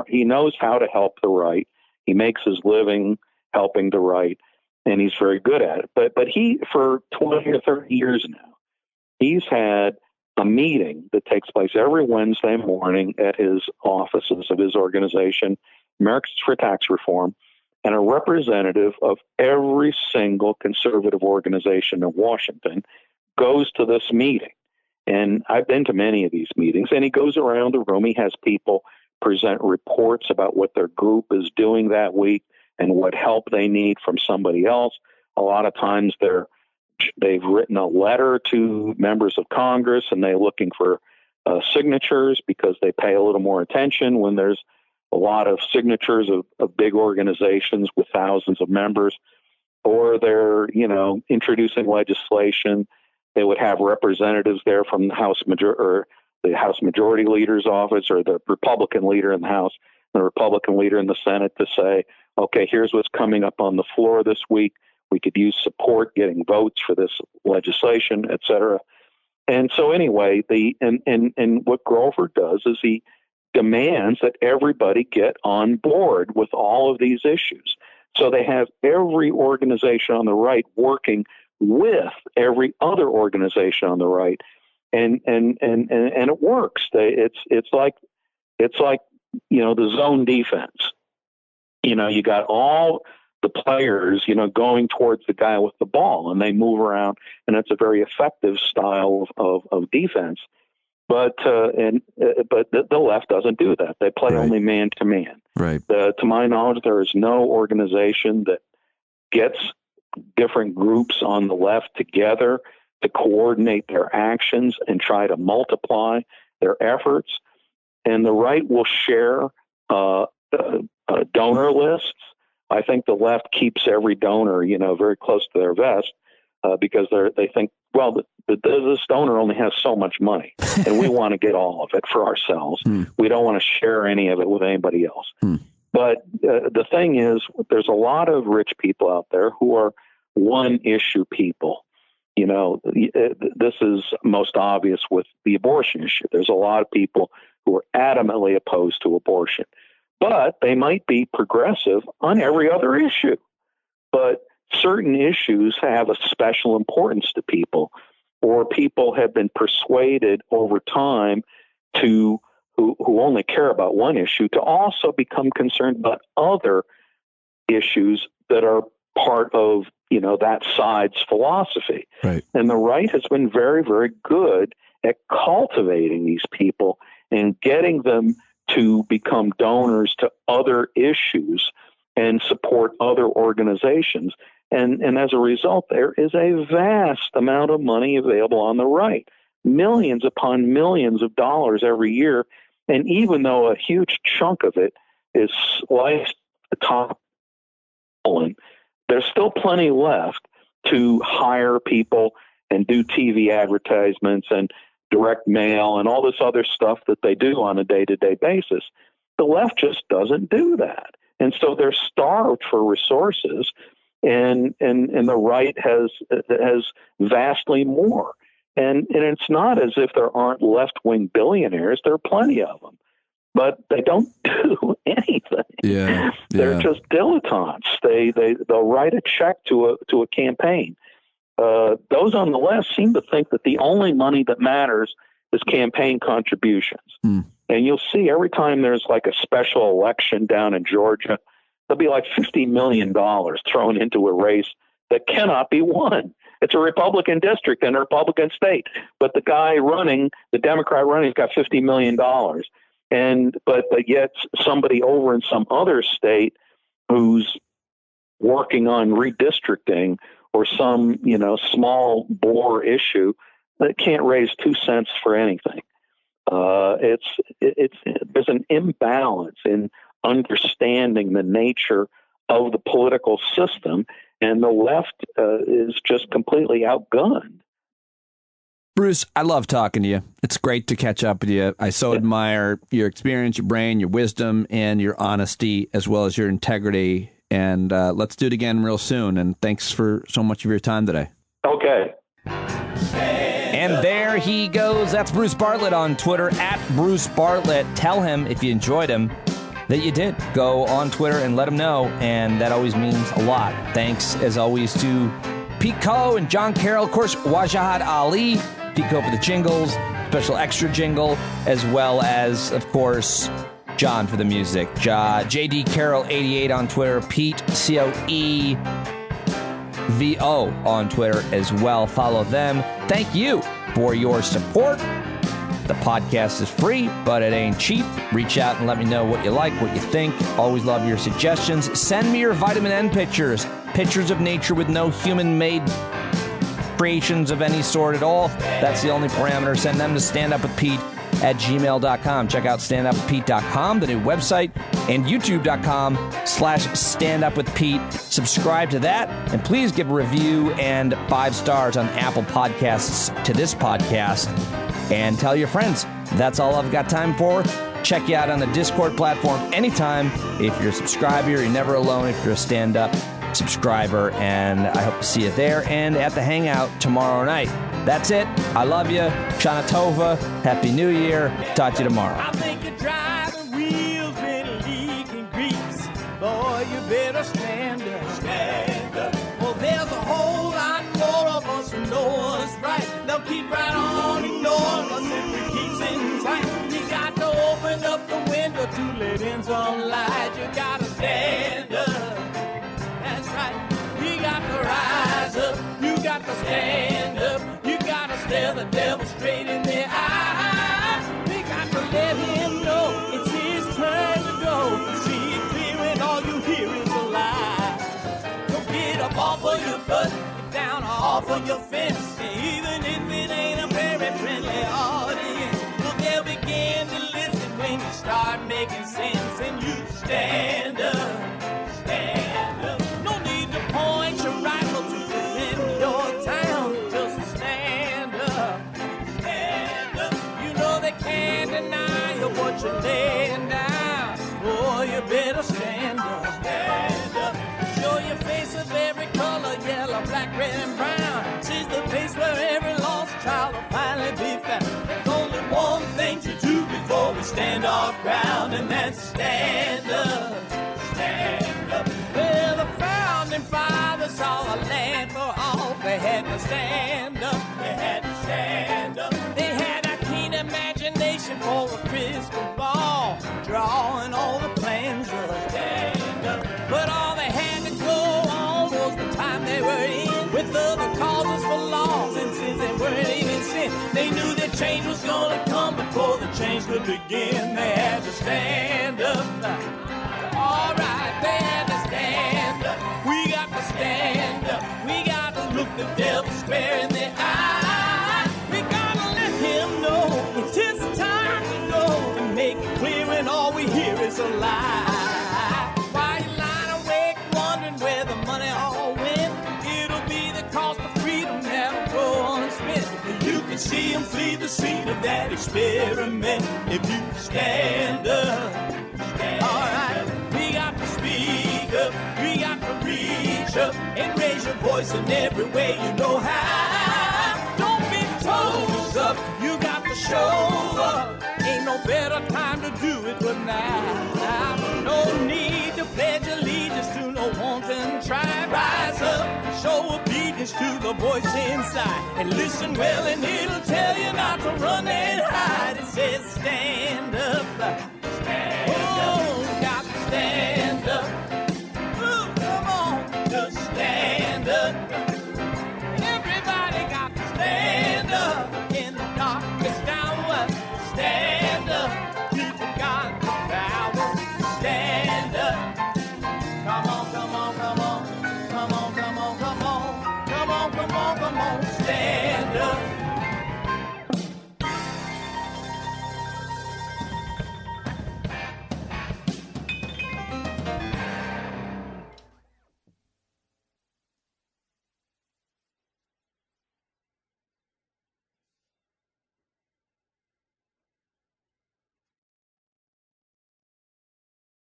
[SPEAKER 12] He knows how to help the right. He makes his living helping the right, and he's very good at it. But he, for 20 or 30 years now, he's had a meeting that takes place every Wednesday morning at his offices of his organization, Americans for Tax Reform, and a representative of every single conservative organization in Washington goes to this meeting. And I've been to many of these meetings, and he goes around the room. He has people present reports about what their group is doing that week and what help they need from somebody else. A lot of times they've written a letter to members of Congress, and they're looking for signatures because they pay a little more attention when there's a lot of signatures of big organizations with thousands of members, or they're, introducing legislation. They would have representatives there from the House the House Majority Leader's office or the Republican leader in the House and the Republican leader in the Senate to say, okay, here's what's coming up on the floor this week. We could use support getting votes for this legislation, et cetera. And so anyway, and what Grover does is he demands that everybody get on board with all of these issues. So they have every organization on the right working with every other organization on the right, and it works. It's like the zone defense. You got all the players going towards the guy with the ball, and they move around, and it's a very effective style of defense. But the left doesn't do that. They play only man to man.
[SPEAKER 13] Right.
[SPEAKER 12] To my knowledge, there is no organization that gets different groups on the left together to coordinate their actions and try to multiply their efforts. And the right will share donor lists. I think the left keeps every donor, very close to their vest because they think, well, this donor only has so much money, and we want to get all of it for ourselves. We don't want to share any of it with anybody else. But the thing is, there's a lot of rich people out there who are one-issue people. This is most obvious with the abortion issue. There's a lot of people who are adamantly opposed to abortion, but they might be progressive on every other issue. But certain issues have a special importance to people, or people have been persuaded over time who only care about one issue to also become concerned about other issues that are part of that side's philosophy.
[SPEAKER 13] Right.
[SPEAKER 12] And the right has been very, very good at cultivating these people and getting them to become donors to other issues and support other organizations. And as a result, there is a vast amount of money available on the right, millions upon millions of dollars every year. And even though a huge chunk of it is sliced at the top, there's still plenty left to hire people and do TV advertisements and direct mail and all this other stuff that they do on a day-to-day basis. The left just doesn't do that. And so they're starved for resources, and the right has vastly more. And it's not as if there aren't left-wing billionaires. There are plenty of them, but they don't do anything.
[SPEAKER 13] Yeah.
[SPEAKER 12] They're just dilettantes. They'll write a check to a campaign. Those on the left seem to think that the only money that matters is campaign contributions. And you'll see every time there's like a special election down in Georgia, there'll be like $50 million thrown into a race that cannot be won. It's a Republican district in a Republican state, but the guy running, the Democrat running, has got $50 million. But yet somebody over in some other state who's working on redistricting or some, small bore issue that can't raise 2 cents for anything. There's an imbalance in understanding the nature of the political system, and the left is just completely outgunned.
[SPEAKER 13] Bruce, I love talking to you. It's great to catch up with you. I so admire your experience, your brain, your wisdom, and your honesty, as well as your integrity. And let's do it again real soon. And thanks for so much of your time today.
[SPEAKER 12] Okay.
[SPEAKER 2] And there he goes. That's Bruce Bartlett on Twitter, @BruceBartlett. Tell him, if you enjoyed him, that you did. Go on Twitter and let him know. And that always means a lot. Thanks, as always, to Pete Coe and John Carroll. Of course, Wajahat Ali. Pete Coe for the jingles, special extra jingle, as well as, of course, John for the music. JD Carroll 88 on Twitter, Pete COEVO on Twitter as well. Follow them. Thank you for your support. The podcast is free, but it ain't cheap. Reach out and let me know what you like, what you think. Always love your suggestions. Send me your vitamin N pictures of nature with no human-made creations of any sort at all. That's the only parameter. Send them to standupwithpete@gmail.com. Check out standupwithpete.com, the new website, and youtube.com/standupwithpete. Subscribe to that, and please give a review and 5 stars on Apple Podcasts to this podcast, and tell your friends. That's all I've got time for. Check you out on the Discord platform anytime. If you're a subscriber, you're never alone. If you're a stand-up subscriber, and I hope to see you there and at the Hangout tomorrow night. That's it. I love you. Shana Tova. Happy New Year. Talk to you tomorrow.
[SPEAKER 14] I think you're driving wheels been leaking grease. Boy, you better stand up. Stand up. Well, there's a whole lot more of us who know what's right. They'll keep right on ignoring us if we keep sitting tight. You got to open up the window to let in some light. You got to stand up. That's right. You got to rise up. You got to stand up. You got to stare the devil straight in the eye. We got to let him know it's his turn to go. See it clear when all you hear is a lie. So get up off of your butt, get down off of your fence. And even if it ain't a very friendly audience, well, they'll begin to listen when you start making sense. And you stand up. Stand up. No need to point your rifle to defend your town. Just stand up. Stand up. You know they can't deny you what you're laying down. Boy, you better stand up. Stand up. Show your face of every color, yellow, black, red, and brown. She's the place where every lost child will finally be found. There's only one thing to do before we stand our ground, and that's stand up. Stand up. Well, the founding fathers saw a land for all. They had to stand up. They had to stand up. They had a keen imagination for a crystal ball, drawing all the plans of stand up. But all they had to go on was the time they were in, with other causes for laws, and since they weren't even sin, they knew that change was gonna come before the change could begin. They had to stand up. All right, they had to stand up. We got to stand up. We got to look the devil square in the eye. We got to let him know it's his time to go, and make it clear when all we hear is a lie. Why you lying awake wondering where the money all went? It'll be the cost of freedom that'll go unspent. You can see him flee the scene of that experiment if you stand up. All right, we got to speak up, we got to reach up and raise your voice in every way you know how. Don't be toes up, you got to show up. Ain't no better time to do it but now. No need to pledge allegiance to no wanton tribe. Rise up, show obedience to the voice inside, and listen well and it'll tell you not to run and hide. It says stand up. Stand up. Got to stand.